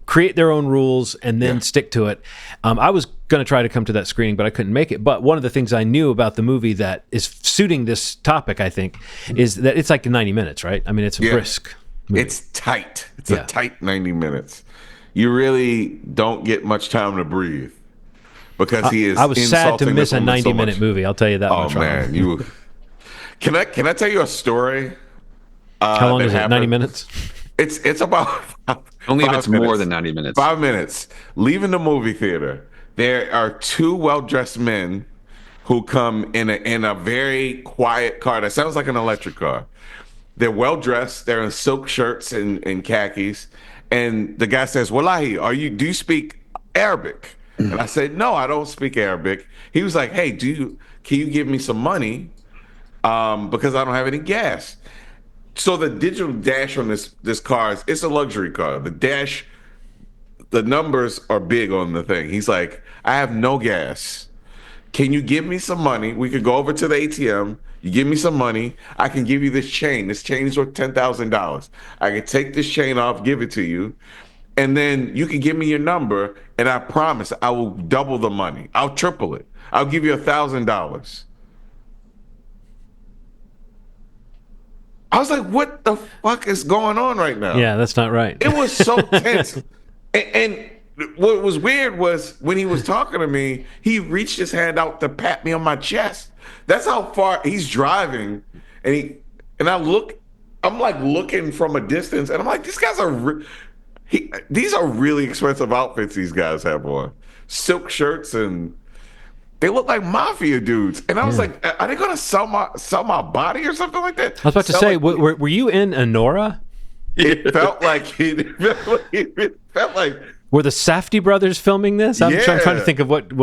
create their own rules and then stick to it? I was going to try to come to that screening, but I couldn't make it. But one of the things I knew about the movie that is suiting this topic, I think, is that it's like 90 minutes, right? I mean, it's a brisk movie. It's tight. It's a tight 90 minutes. you really don't get much time to breathe because he is. I was sad to insulting miss this a woman so 90-minute much. movie. I'll tell you that Oh much. man, you. Can I tell you a story? How long that is it? 90 happened? minutes? It's about Only if 5 it's more minutes. than 90 minutes. 5 minutes. Leaving the movie theater, there are two well-dressed men who come in a very quiet car that sounds like an electric car. They're well-dressed. They're in silk shirts and khakis. And the guy says, "Wallahi, do you speak Arabic?" And I said, "No, I don't speak Arabic." He was like, "Hey, can you give me some money? Because I don't have any gas." So the digital dash on this car it's a luxury car. The numbers are big on the thing. He's like, "I have no gas. Can you give me some money? We could go over to the ATM. You give me some money. I can give you this chain. This chain is worth $10,000. I can take this chain off, give it to you, and then you can give me your number, and I promise I will double the money. I'll triple it. I'll give you $1,000." I was like, "What the fuck is going on right now?" Yeah, that's not right. It was so tense. And what was weird was when he was talking to me, he reached his hand out to pat me on my chest. That's how far he's driving. And I'm like looking from a distance, and I'm like, these guys these are really expensive outfits these guys have on. Silk shirts, and they look like mafia dudes. And I was like, are they gonna sell my body or something like that? I was about to say, were you in Anora? It felt like it felt like Were the Safdie brothers filming this? I'm trying to Yeah. think of what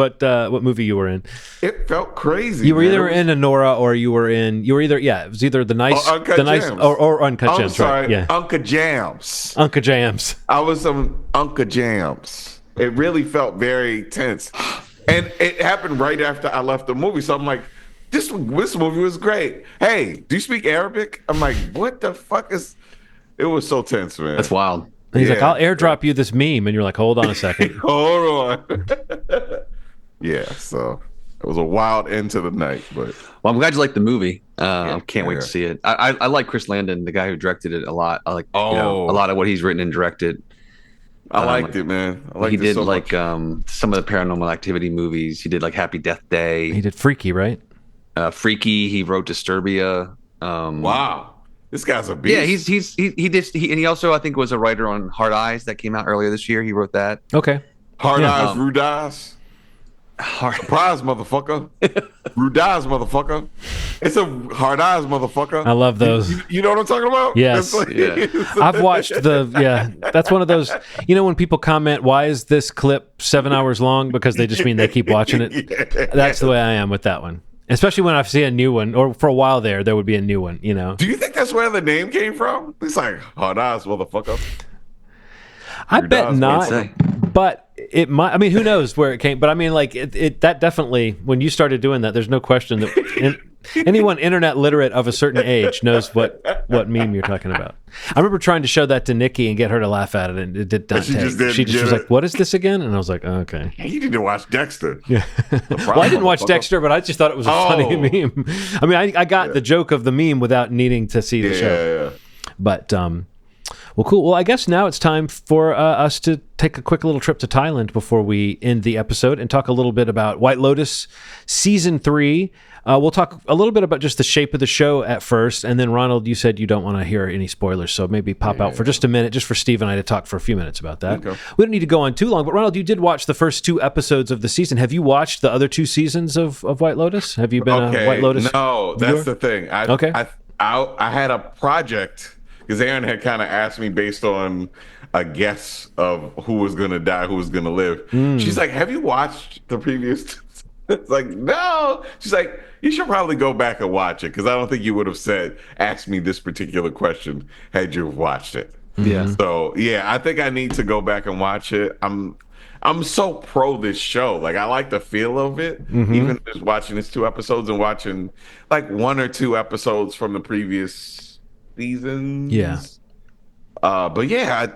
movie you were in. it felt crazy. You were man. either in Anora or you were either it was either the nice Uncut the nice Gems. or Uncut I'm Gems, sorry, right? Yeah, Uncle Jams. Uncut Jams. I was some Uncle Jams. It really felt very tense, and it happened right after I left the movie. So I'm like, this movie was great. Hey, do you speak Arabic? I'm like, what the fuck is? It was so tense, man. That's wild. And he's like, Yeah. I'll airdrop you this meme, and you're like, hold on a second. Hold on. Yeah, so it was a wild end to the night, but Well, I'm glad you liked the movie. Can't wait yeah. to see it. I like Chris Landon, the guy who directed it, a lot. I like Oh. a lot of what he's written and directed. I liked it, man. I liked He it did so like much. some of the Paranormal Activity movies. He did like Happy Death He Day, did Freaky, right? Freaky. He wrote Disturbia. Wow, this guy's a beast. Yeah, and he also I think was a writer on Hard Eyes that came out earlier this year. He wrote that. Okay. Hard Yeah. eyes, rude eyes. Surprise, motherfucker. Rude eyes, motherfucker. It's a hard eyes, motherfucker. I love those. You know what I'm talking about? Yes. It's like- I've watched that's one of those, when people comment, why is this clip 7 hours long? Because they just mean they keep watching it. Yeah. That's the way I am with that one. Especially when I see a new one, or for a while there would be a new one, Do you think that's where the name came from? It's like hard eyes, motherfucker. I Your bet dogs not, might say. but it might. I mean, who knows where it came? But I mean, like that definitely. When you started doing that, there's no question that anyone internet literate of a certain age knows what meme you're talking about. I remember trying to show that to Nikki and get her to laugh at it, and it did not She take. just didn't She just get was it. like, "What is this again?" And I was like, oh, "Okay." Hey, you need to watch Dexter. Yeah. Well, I didn't watch Dexter, but I just thought it was a funny Oh. meme. I mean, I got the joke of the meme without needing to see the show. Yeah. But well, cool. Well, I guess now it's time for us to take a quick little trip to Thailand before we end the episode and talk a little bit about White Lotus season 3. We'll talk a little bit about just the shape of the show at first, and then Ronald, you said you don't want to hear any spoilers, so maybe pop out for just a minute, just for Steve and I to talk for a few minutes about that. Okay. We don't need to go on too long, but Ronald, you did watch the first 2 episodes of the season. Have you watched the other 2 seasons of White Lotus? Have you been a White Lotus? No, viewer? that's the thing. Okay. I had a project because Aaron had kind of asked me based on a guess of who was going to die, who was going to live. She's like, "Have you watched the previous?" It's like, no. She's like, "You should probably go back and watch it because I don't think you would have asked me this particular question had you watched it." Yeah. So yeah, I think I need to go back and watch it. I'm so pro this show. Like I like the feel of it. Even just watching its 2 episodes and watching like 1 or 2 episodes from the previous seasons. Yeah. But yeah,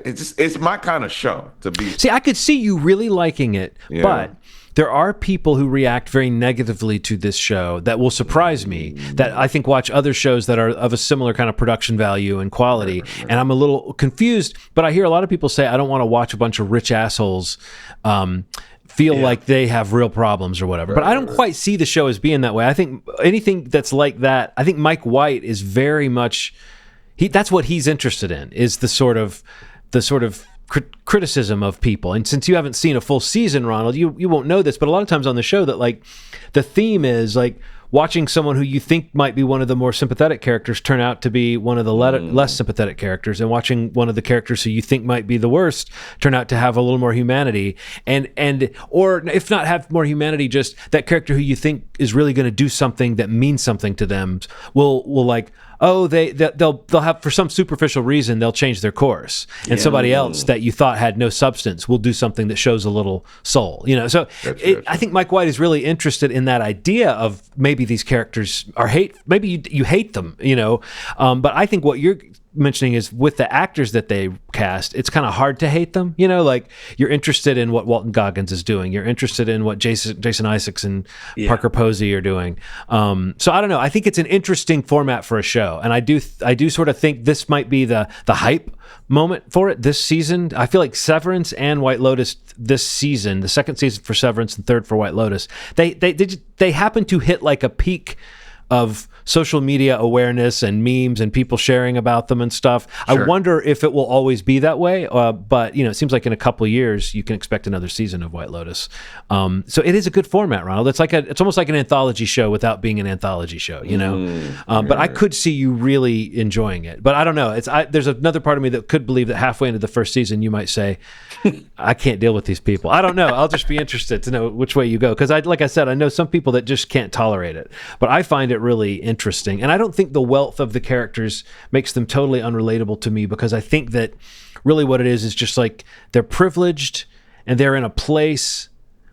it's my kind of show to be. See, I could see you really liking it, but there are people who react very negatively to this show that will surprise me, that I think watch other shows that are of a similar kind of production value and quality. And I'm a little confused, but I hear a lot of people say, I don't want to watch a bunch of rich assholes feel like they have real problems or whatever. But I don't quite see the show as being that way. I think anything that's like that, I think Mike White is very much, that's what he's interested in, is the sort of criticism of people. And since you haven't seen a full season, Ronald, you won't know this, but a lot of times on the show that like the theme is like watching someone who you think might be one of the more sympathetic characters turn out to be one of the less sympathetic characters, and watching one of the characters who you think might be the worst turn out to have a little more humanity, and or if not have more humanity, just that character who you think is really going to do something that means something to them will like, oh, they'll have, for some superficial reason, they'll change their course, and somebody else that you thought had no substance will do something that shows a little soul. So I think Mike White is really interested in that idea of maybe these characters are maybe you hate them, but I think what you're mentioning is with the actors that they cast, it's kind of hard to hate them. Like you're interested in what Walton Goggins is doing. You're interested in what Jason Isaacs and Parker Posey are doing. So I don't know. I think it's an interesting format for a show, and I do sort of think this might be the hype moment for it this season. I feel like Severance and White Lotus this season, the second season for Severance and third for White Lotus, they happen to hit like a peak of social media awareness and memes and people sharing about them and stuff. Sure. I wonder if it will always be that way, but it seems like in a couple of years you can expect another season of White Lotus. So it is a good format, Ronald. It's almost like an anthology show without being an anthology show, But I could see you really enjoying it. But I don't know. There's another part of me that could believe that halfway into the first season you might say, I can't deal with these people. I don't know. I'll just be interested to know which way you go, because like I said, I know some people that just can't tolerate it, but I find it really interesting. And I don't think the wealth of the characters makes them totally unrelatable to me, because I think that really what it is just like they're privileged and they're in a place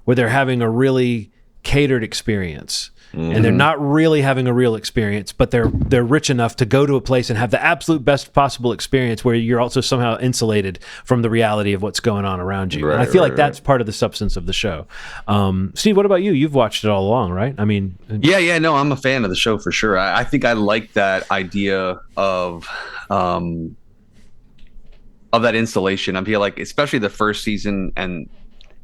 where they're having a really catered experience. And they're not really having a real experience, but they're rich enough to go to a place and have the absolute best possible experience where you're also somehow insulated from the reality of what's going on around you. Right, and I feel like that's part of the substance of the show. Steve, what about you? You've watched it all along, right? I mean, no, I'm a fan of the show for sure. I think I like that idea of that insulation. I feel like especially the first season and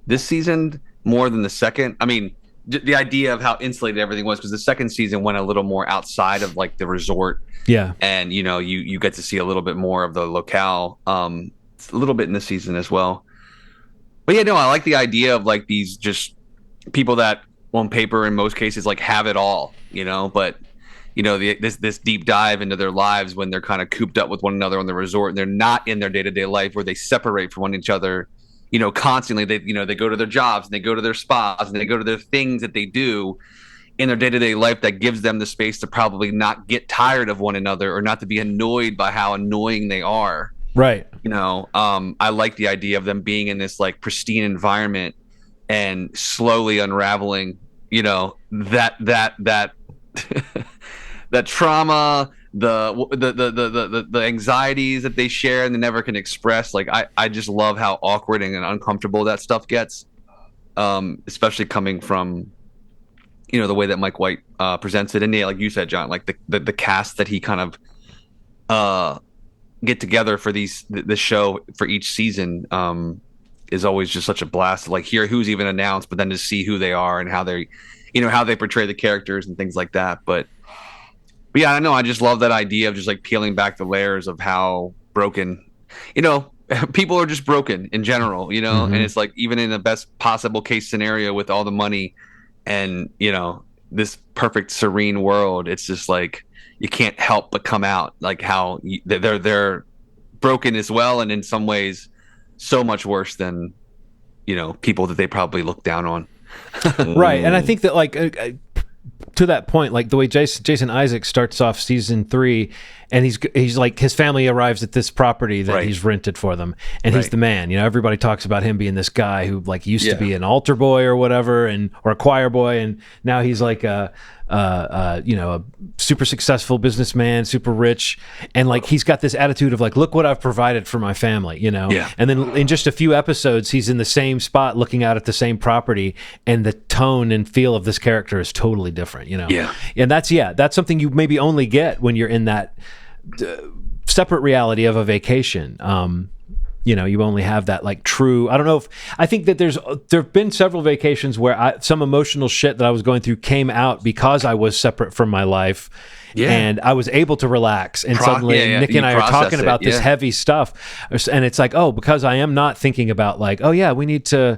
this season more than the second. I mean, the idea of how insulated everything was, because the second season went a little more outside of like the resort. Yeah. And, you get to see a little bit more of the locale, a little bit in this season as well. But I like the idea of like these just people that on paper in most cases like have it all, but this deep dive into their lives when they're kind of cooped up with one another on the resort and they're not in their day-to-day life where they separate from one each other. Constantly they go to their jobs and they go to their spas and they go to their things that they do in their day-to-day life that gives them the space to probably not get tired of one another or not to be annoyed by how annoying they are. Right. I like the idea of them being in this like pristine environment and slowly unraveling, that that trauma, the anxieties that they share and they never can express. Like I just love how awkward and uncomfortable that stuff gets, especially coming from the way that Mike White presents it. And like you said, John, like the cast that he kind of get together for the show for each season is always just such a blast to like hear who's even announced, but then to see who they are and how they how they portray the characters and things like that. But yeah, I know. I just love that idea of just like peeling back the layers of how broken, people are just broken in general, and it's like even in the best possible case scenario with all the money and, this perfect serene world, it's just like you can't help but come out like how they're broken as well. And in some ways so much worse than, people that they probably look down on. Right. And I think that like, to that point, like the way Jason Isaacs starts off season 3, and he's like his family arrives at this property that he's rented for them, and he's the man. Everybody talks about him being this guy who like used to be an altar boy or whatever, or a choir boy, and now he's like a a super successful businessman, super rich, and like he's got this attitude of like, look what I've provided for my family, Yeah. And then in just a few episodes, he's in the same spot looking out at the same property, and the tone and feel of this character is totally different, Yeah. And that's something you maybe only get when you're in that separate reality of a vacation. You only have that like true. I don't know if I think that there've been several vacations where some emotional shit that I was going through came out because I was separate from my life, and I was able to relax. And suddenly, Nick and I are talking about this heavy stuff, and it's like, oh, because I am not thinking about like, oh yeah, we need to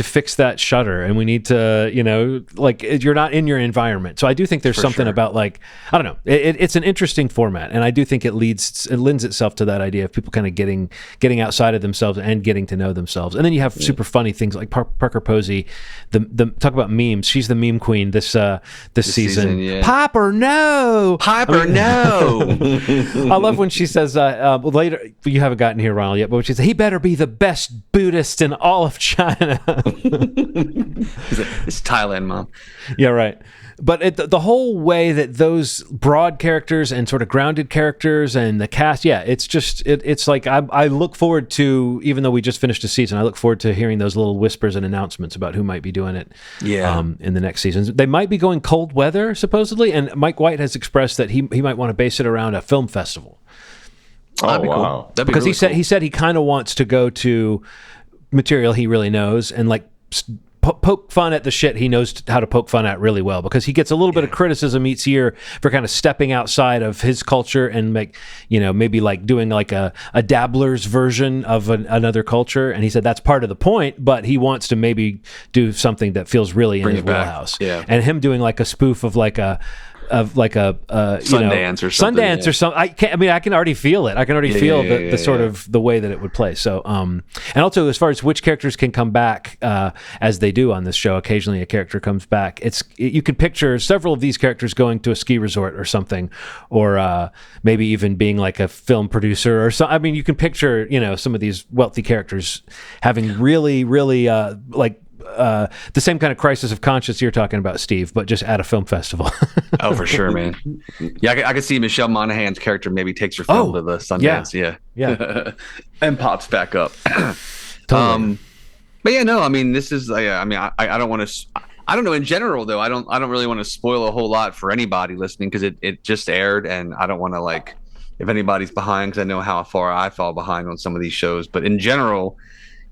fix that shutter, and we need to, like you're not in your environment. So I do think there's something about like, I don't know, it's an interesting format, and I do think it lends itself to that idea of people kind of getting outside of themselves and getting to know themselves. And then you have super funny things like Parker Posey, the talk about memes. She's the meme queen this season. Yeah. Piper, no. No. I love when she says, later, you haven't gotten here, Ronald, yet, but when she says, he better be the best Buddhist in all of China. It's Thailand, Mom. Yeah, right. But the whole way that those broad characters and sort of grounded characters and the cast, it's like I look forward to, even though we just finished a season, I look forward to hearing those little whispers and announcements about who might be doing it in the next seasons. They might be going cold weather, supposedly, and Mike White has expressed that he might want to base it around a film festival. Oh, that'd be wow. Cool. That'd be Because really he said he kind of wants to go to material he really knows and like poke fun at the shit he knows how to poke fun at really well, because he gets a little bit of criticism each year for kind of stepping outside of his culture and maybe like doing like a dabbler's version of another culture. And he said that's part of the point, but he wants to maybe do something that feels really in his wheelhouse. Yeah. And him doing like a spoof of like a Sundance or something. Sundance or something. I can already feel it. I can already feel the sort of the way that it would play. So, and also as far as which characters can come back, as they do on this show, occasionally a character comes back. You could picture several of these characters going to a ski resort or something, or maybe even being like a film producer or something. I mean, you can picture, some of these wealthy characters having really, really the same kind of crisis of conscience you're talking about, Steve, but just at a film festival. Oh, for sure, man. Yeah, I could see Michelle Monaghan's character maybe takes her film to the Sundance. Yeah. And pops back up. Totally. But yeah, no, I mean, this is, I don't want to, I don't know, in general, though, I don't really want to spoil a whole lot for anybody listening, because it just aired, and I don't want to, like, if anybody's behind, because I know how far I fall behind on some of these shows. But in general,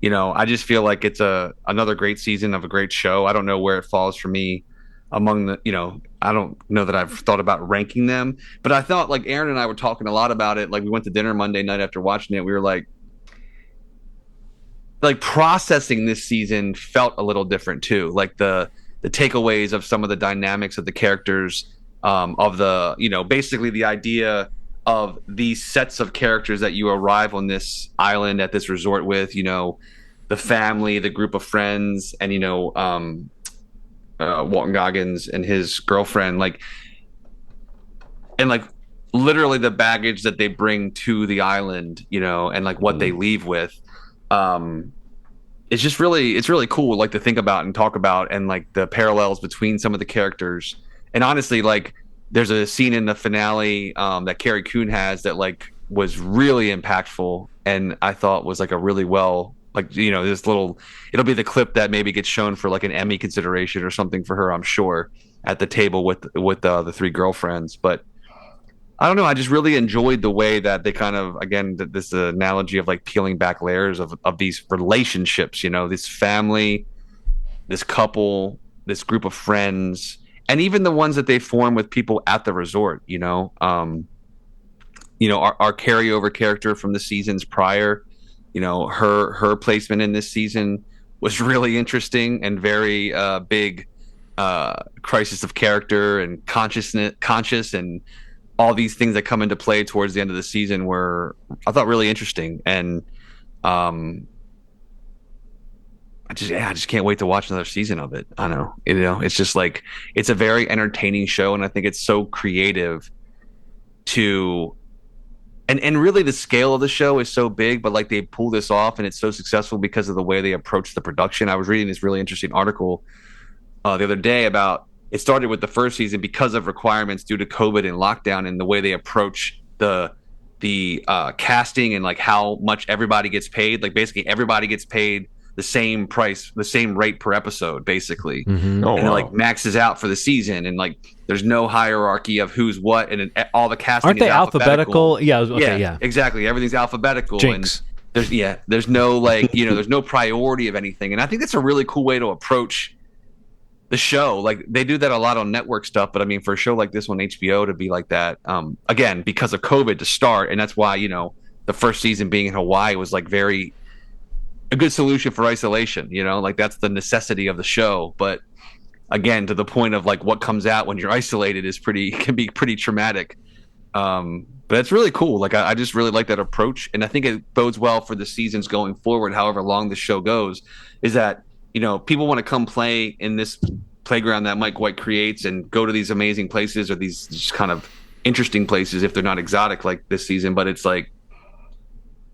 I just feel like it's another great season of a great show. I don't know where it falls for me among the, I don't know that I've thought about ranking them, but I thought, like, Aaron and I were talking a lot about it. Like, we went to dinner Monday night after watching it. We were like processing this season felt a little different too. Like the takeaways of some of the dynamics of the characters, of the, basically the idea of these sets of characters that you arrive on this island at this resort with, the family, the group of friends, and, Walton Goggins and his girlfriend, and literally the baggage that they bring to the island, and like what they leave with. It's really cool, like, to think about and talk about, and like the parallels between some of the characters. And honestly, like, there's a scene in the finale that Carrie Coon has that like was really impactful, and I thought was like a really well, like, this little, it'll be the clip that maybe gets shown for like an Emmy consideration or something for her, I'm sure, at the table with the three girlfriends. But I don't know, I just really enjoyed the way that they kind of, again, this analogy of like peeling back layers of these relationships, this family, this couple, this group of friends, and even the ones that they form with people at the resort. Our carryover character from the seasons prior, her placement in this season was really interesting and very big crisis of character and conscious, and all these things that come into play towards the end of the season were, I thought, really interesting. And I just can't wait to watch another season of it. I know, it's just like, it's a very entertaining show, and I think it's so creative and really the scale of the show is so big, but like they pull this off, and it's so successful because of the way they approach the production. I was reading this really interesting article the other day about it started with the first season because of requirements due to COVID and lockdown and the way they approach the casting and like how much everybody gets paid. Like basically everybody gets paid the same price, the same rate per episode, basically. Mm-hmm. Oh, and it wow. like maxes out for the season, and like there's no hierarchy of who's what, and all the casting Aren't they is alphabetical? Yeah. Okay. Yeah. Exactly. Everything's alphabetical. Jinx. And there's no like there's no priority of anything, and I think that's a really cool way to approach the show. Like they do that a lot on network stuff, but I mean for a show like this on HBO to be like that, again because of COVID to start, and that's why the first season being in Hawaii was like a good solution for isolation. Like that's the necessity of the show, but again to the point of like what comes out when you're isolated can be pretty traumatic. But it's really cool. Like I just really like that approach, and I think it bodes well for the seasons going forward, however long the show goes, is that people want to come play in this playground that Mike White creates and go to these amazing places or these just kind of interesting places if they're not exotic like this season. But it's like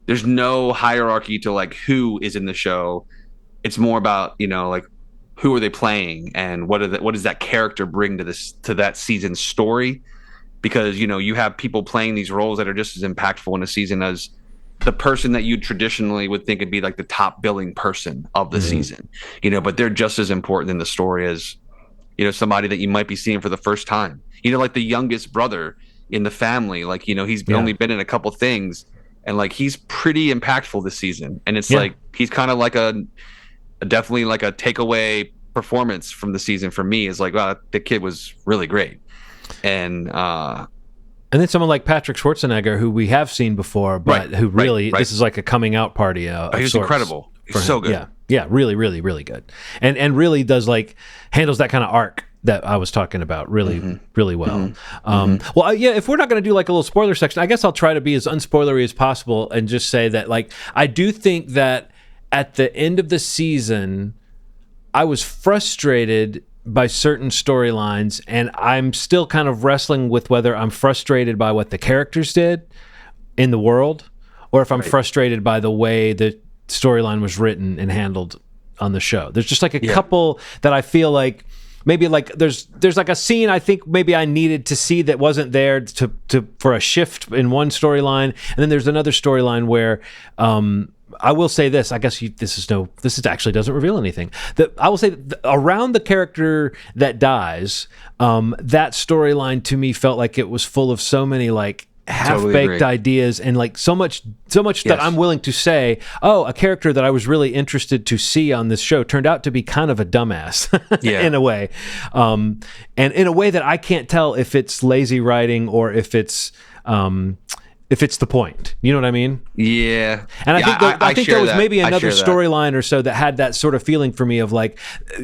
there's no hierarchy to like who is in the show. It's more about like who are they playing and what does that character bring to that season's story, because you have people playing these roles that are just as impactful in a season as the person that you traditionally would think would be like the top billing person of the season, but they're just as important in the story as, somebody that you might be seeing for the first time, like the youngest brother in the family, like, he's only been in a couple things and like, he's pretty impactful this season. And it's like, he's kind of like definitely like a takeaway performance from the season for me is like, wow, the kid was really great. And then someone like Patrick Schwarzenegger, who we have seen before, but who really, this is like a coming out party. He's incredible. He's so good. Yeah, really, really, really good. And really does like, handles that kind of arc that I was talking about really, really well. Well, if we're not going to do like a little spoiler section, I guess I'll try to be as unspoilery as possible and just say that like, I do think that at the end of the season, I was frustrated by certain storylines, and I'm still kind of wrestling with whether I'm frustrated by what the characters did in the world, or if I'm frustrated by the way the storyline was written and handled on the show. There's just like a couple that I feel like maybe like there's like a scene I think maybe I needed to see that wasn't there to for a shift in one storyline, and then there's another storyline where I will say this. I guess this actually doesn't reveal anything. I will say that around the character that dies, that storyline to me felt like it was full of so many like half-baked ideas and like so much that I'm willing to say, a character that I was really interested to see on this show turned out to be kind of a dumbass in a way, and in a way that I can't tell if it's lazy writing or if it's the point. You know what I mean? Yeah. And I think there was maybe another storyline or so that had that sort of feeling for me of like,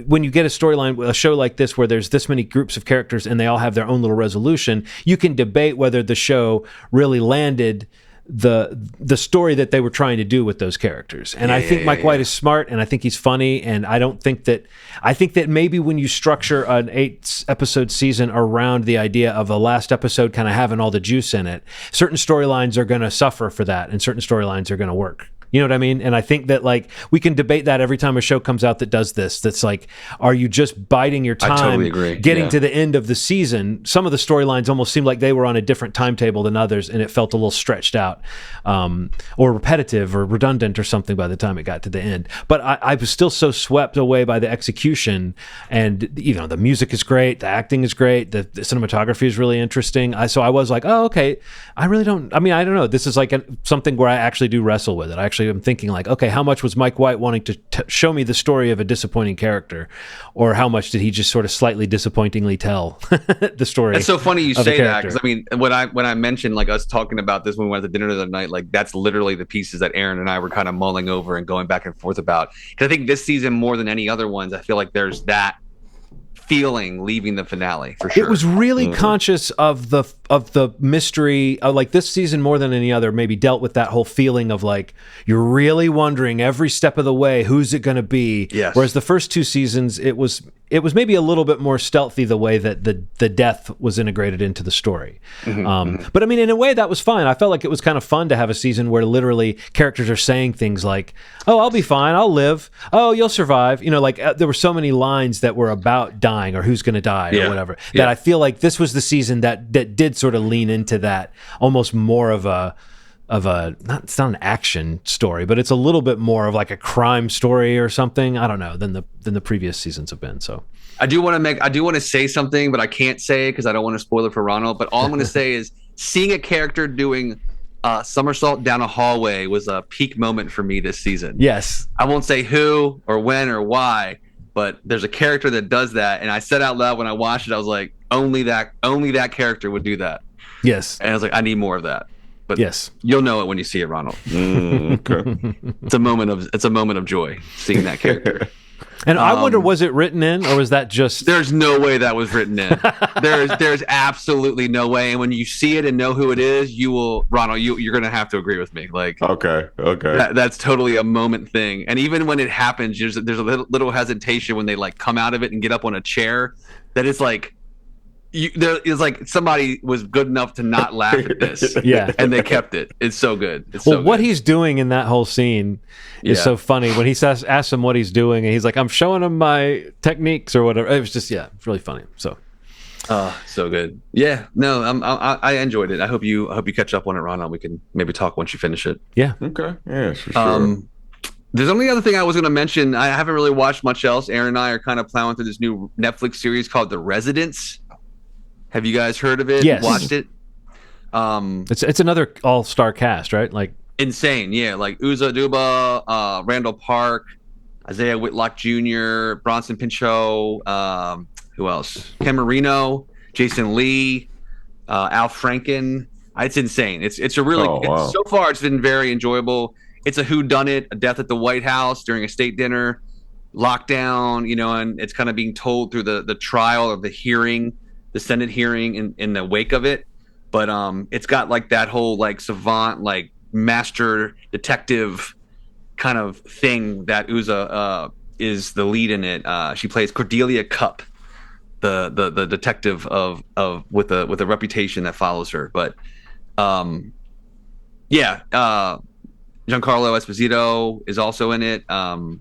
when you get a storyline, a show like this, where there's this many groups of characters and they all have their own little resolution, you can debate whether the show really landed the story that they were trying to do with those characters. And I think Mike White is smart, and I think he's funny, and I think that maybe when you structure an 8-episode season around the idea of the last episode kind of having all the juice in it, certain storylines are going to suffer for that, and certain storylines are going to work. You know what I mean? And I think that like we can debate that every time a show comes out that does this. That's like, are you just biding your time? I totally agree. Getting to the end of the season? Some of the storylines almost seemed like they were on a different timetable than others, and it felt a little stretched out, or repetitive or redundant or something by the time it got to the end. But I was still so swept away by the execution, and the music is great, the acting is great, the cinematography is really interesting. So I was like, oh, okay. I don't know. This is like something where I actually do wrestle with it. I'm thinking like, okay, how much was Mike White wanting to show me the story of a disappointing character, or how much did he just sort of slightly disappointingly tell the story? It's so funny you say that, because I mean, when I mentioned like us talking about this when we went to dinner the other night, like that's literally the pieces that Aaron and I were kind of mulling over and going back and forth about. Because I think this season more than any other ones, I feel like there's that feeling leaving the finale for sure. It was really conscious of the mystery, like this season more than any other, maybe dealt with that whole feeling of like you're really wondering every step of the way who's it going to be. Yes. Whereas the first two seasons, it was maybe a little bit more stealthy the way that the death was integrated into the story. But I mean, in a way, that was fine. I felt like it was kind of fun to have a season where literally characters are saying things like, "Oh, I'll be fine. I'll live. Oh, you'll survive." You know, like there were so many lines that were about dying or who's going to die or whatever. That I feel like this was the season that did sort of lean into that, almost more of a not, it's not an action story, but it's a little bit more of like a crime story or something. I don't know, than the previous seasons have been. So I do want to say something, but I can't say it because I don't want to spoil it for Ronald. But all I'm going to say is seeing a character doing a somersault down a hallway was a peak moment for me this season. Yes, I won't say who or when or why, but there's a character that does that, and I said out loud when I watched it, I was like, only that character would do that. Yes, and I was like, I need more of that. But yes, you'll know it when you see it, Ronald. Okay. It's a moment of joy seeing that character. And I wonder, was it written in, or was that just? There's no way that was written in. There's absolutely no way. And when you see it and know who it is, you will, Ronald. You're gonna have to agree with me. Like, Okay. that's totally a moment thing. And even when it happens, there's a little hesitation when they like come out of it and get up on a chair. That is like. There is like somebody was good enough to not laugh at this, and they kept it. It's so good. What he's doing in that whole scene is so funny. When he asks him what he's doing, and he's like, "I'm showing him my techniques or whatever." It was just it's really funny. So, so good. Yeah, no, I enjoyed it. I hope you catch up on it, Ron. We can maybe talk once you finish it. Yeah. Okay. Yeah, for sure. There's only other thing I was going to mention. I haven't really watched much else. Aaron and I are kind of plowing through this new Netflix series called The Residents. Have you guys heard of it? Yes. Watched it? It's another all-star cast, right? Like insane, yeah. Like Uzo Aduba, Randall Park, Isaiah Whitlock Jr., Bronson Pinchot, who else? Ken Marino, Jason Lee, Al Franken. It's insane. It's a really so far it's been very enjoyable. It's a whodunit, a death at the White House during a state dinner, lockdown, and it's kind of being told through the trial or the hearing. The Senate hearing in the wake of it, but it's got like that whole like savant, like master detective kind of thing that Uza is the lead in it. She plays Cordelia Cupp, the detective of with a reputation that follows her. But Giancarlo Esposito is also in it. We're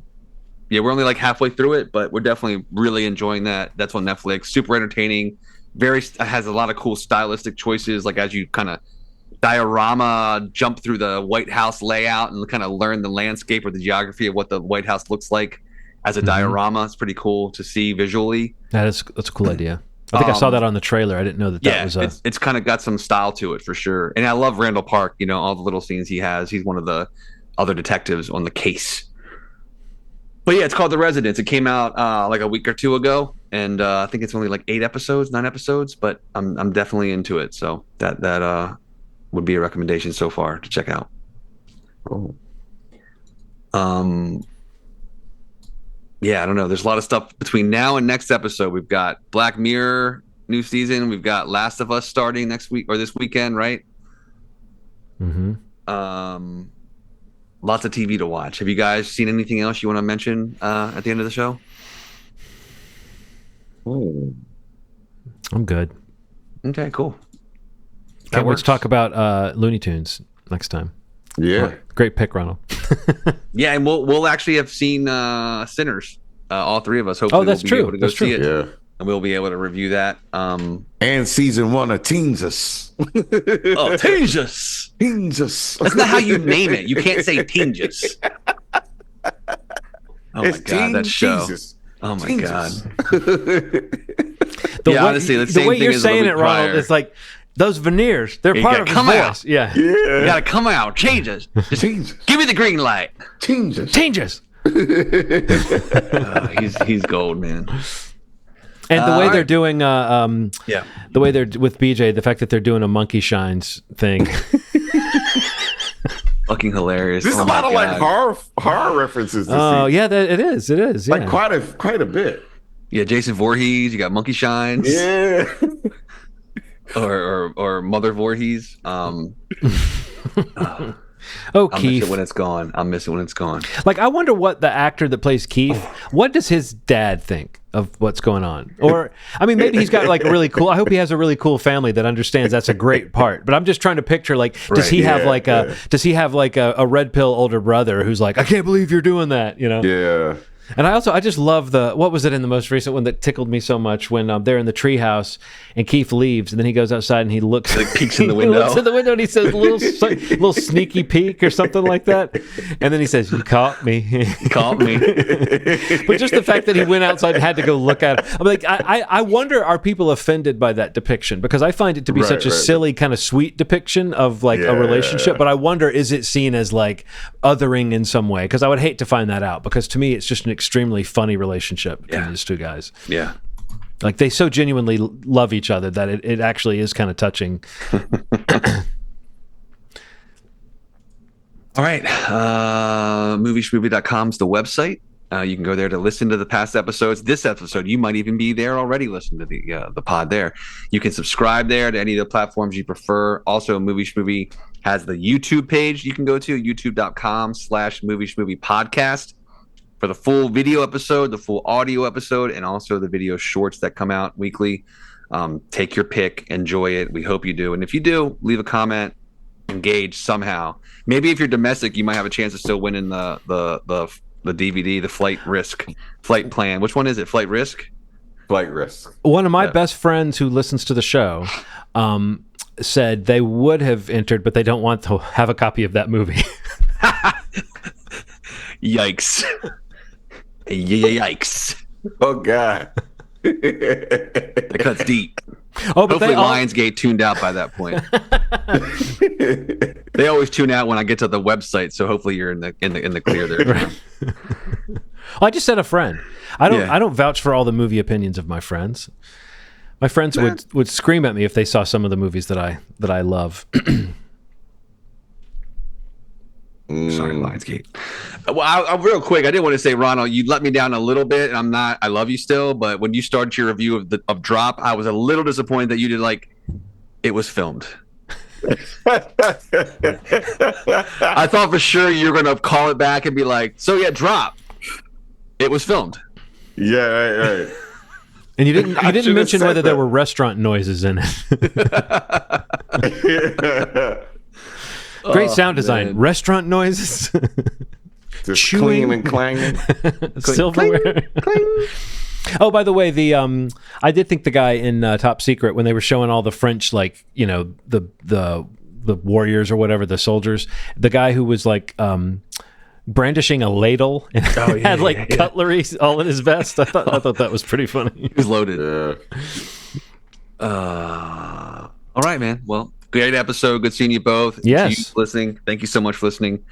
only like halfway through it, but we're definitely really enjoying that. That's on Netflix. Super entertaining. Has a lot of cool stylistic choices, like as you kind of diorama jump through the White House layout and kind of learn the landscape or the geography of what the White House looks like as a diorama. It's pretty cool to see visually. That's a cool idea. I think I saw that on the trailer. I didn't know that was it's kind of got some style to it for sure. And I love Randall Park, all the little scenes he has. He's one of the other detectives on the case. But yeah, it's called The Residents. It came out like a week or two ago, and I think it's only like 9 episodes. But I'm definitely into it, so that would be a recommendation so far to check out. Oh. Yeah, I don't know. There's a lot of stuff between now and next episode. We've got Black Mirror new season. We've got Last of Us starting next week or this weekend, right? Mm-hmm. Lots of TV to watch. Have you guys seen anything else you want to mention at the end of the show? I'm good. Okay, cool. Can't wait to talk about Looney Tunes next time. Yeah. Great pick, Ronald. Yeah, and we'll actually have seen Sinners, all three of us. Hopefully, that's we'll be true. able to go see it. Yeah. And we'll be able to review that. And season 1 of Teensus. Teensus. Teensus. That's not how you name it. You can't say Teensus. Oh my God, that show. Jesus. Oh my Jesus. God. Honestly, the way you're saying it, Ronald, it's like those veneers. They're part of his voice. Yeah. You gotta come out. Change us. Jesus. Give me the green light. Jesus. Changes. He's gold, man. And the way they're doing, the way they're with BJ, the fact that they're doing a monkey shines thing, fucking hilarious. There's a lot of like horror references. Oh yeah, it is. Yeah. Like quite a bit. Yeah, Jason Voorhees. You got Monkey Shines. Yeah. or Mother Voorhees. Oh, I'll Keith. miss it when it's gone. I'll miss it when it's gone. Like, I wonder what the actor that plays Keith, what does his dad think of what's going on? Or, I mean, maybe he's got like a really cool, I hope he has a really cool family that understands that's a great part. But I'm just trying to picture, like, does he have like a red pill older brother who's like, I can't believe you're doing that, you know? Yeah. And I just love what was it in the most recent one that tickled me so much when they're in the treehouse and Keith leaves and then he goes outside and he looks, like peeks in the window. He looks in the window and he says little sneaky peek or something like that. And then he says, "You caught me." You caught me. But just the fact that he went outside and had to go look at it. I'm like, I wonder, are people offended by that depiction? Because I find it to be such a silly kind of sweet depiction of like a relationship. But I wonder, is it seen as like othering in some way? Because I would hate to find that out, because to me it's just an extremely funny relationship between these two guys. Yeah. Like, they so genuinely love each other that it actually is kind of touching. All right. Schmovie.com is the website. You can go there to listen to the past episodes. This episode, you might even be there already listening to the pod there. You can subscribe there to any of the platforms you prefer. Also, Movie Schmovie has the YouTube page you can go to, youtube.com/Movie Schmovie podcast. For the full video episode, the full audio episode, and also the video shorts that come out weekly. Take your pick, enjoy it. We hope you do. And if you do, leave a comment, engage somehow. Maybe if you're domestic, you might have a chance of still winning the DVD, the flight plan. Which one is it? Flight Risk? Flight Risk. One of my best friends who listens to the show said they would have entered, but they don't want to have a copy of that movie. Yikes. Yikes. Oh, God. That cuts deep. Oh, but hopefully Lionsgate tuned out by that point. They always tune out when I get to the website, so hopefully you're in the clear there. Right. Well, I just said a friend. I don't vouch for all the movie opinions of my friends. My friends would scream at me if they saw some of the movies that I love. Sorry, Lionsgate. Well, I real quick, I did want to say, Ronald, you let me down a little bit, and I love you still, but when you started your review of Drop, I was a little disappointed that you did it was filmed. I thought for sure you were going to call it back and be like, so yeah, Drop. It was filmed. Yeah, right. And you didn't mention whether there were restaurant noises in it. Great sound design. Man. Restaurant noises. Just chewing and clanging. Silverware. Cling, cling. Oh, by the way, I did think the guy in Top Secret, when they were showing all the French, like, you know, the warriors or whatever, the soldiers, the guy who was like brandishing a ladle and had cutlery all in his vest. I thought that was pretty funny. He was loaded. All right, man. Well, great episode. Good seeing you both. Yes. To you listening. Thank you so much for listening.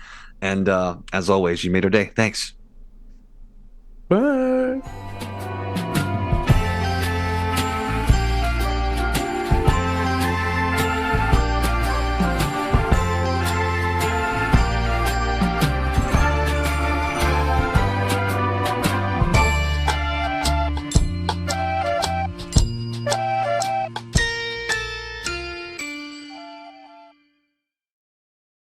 And as always, you made our day. Thanks. Bye.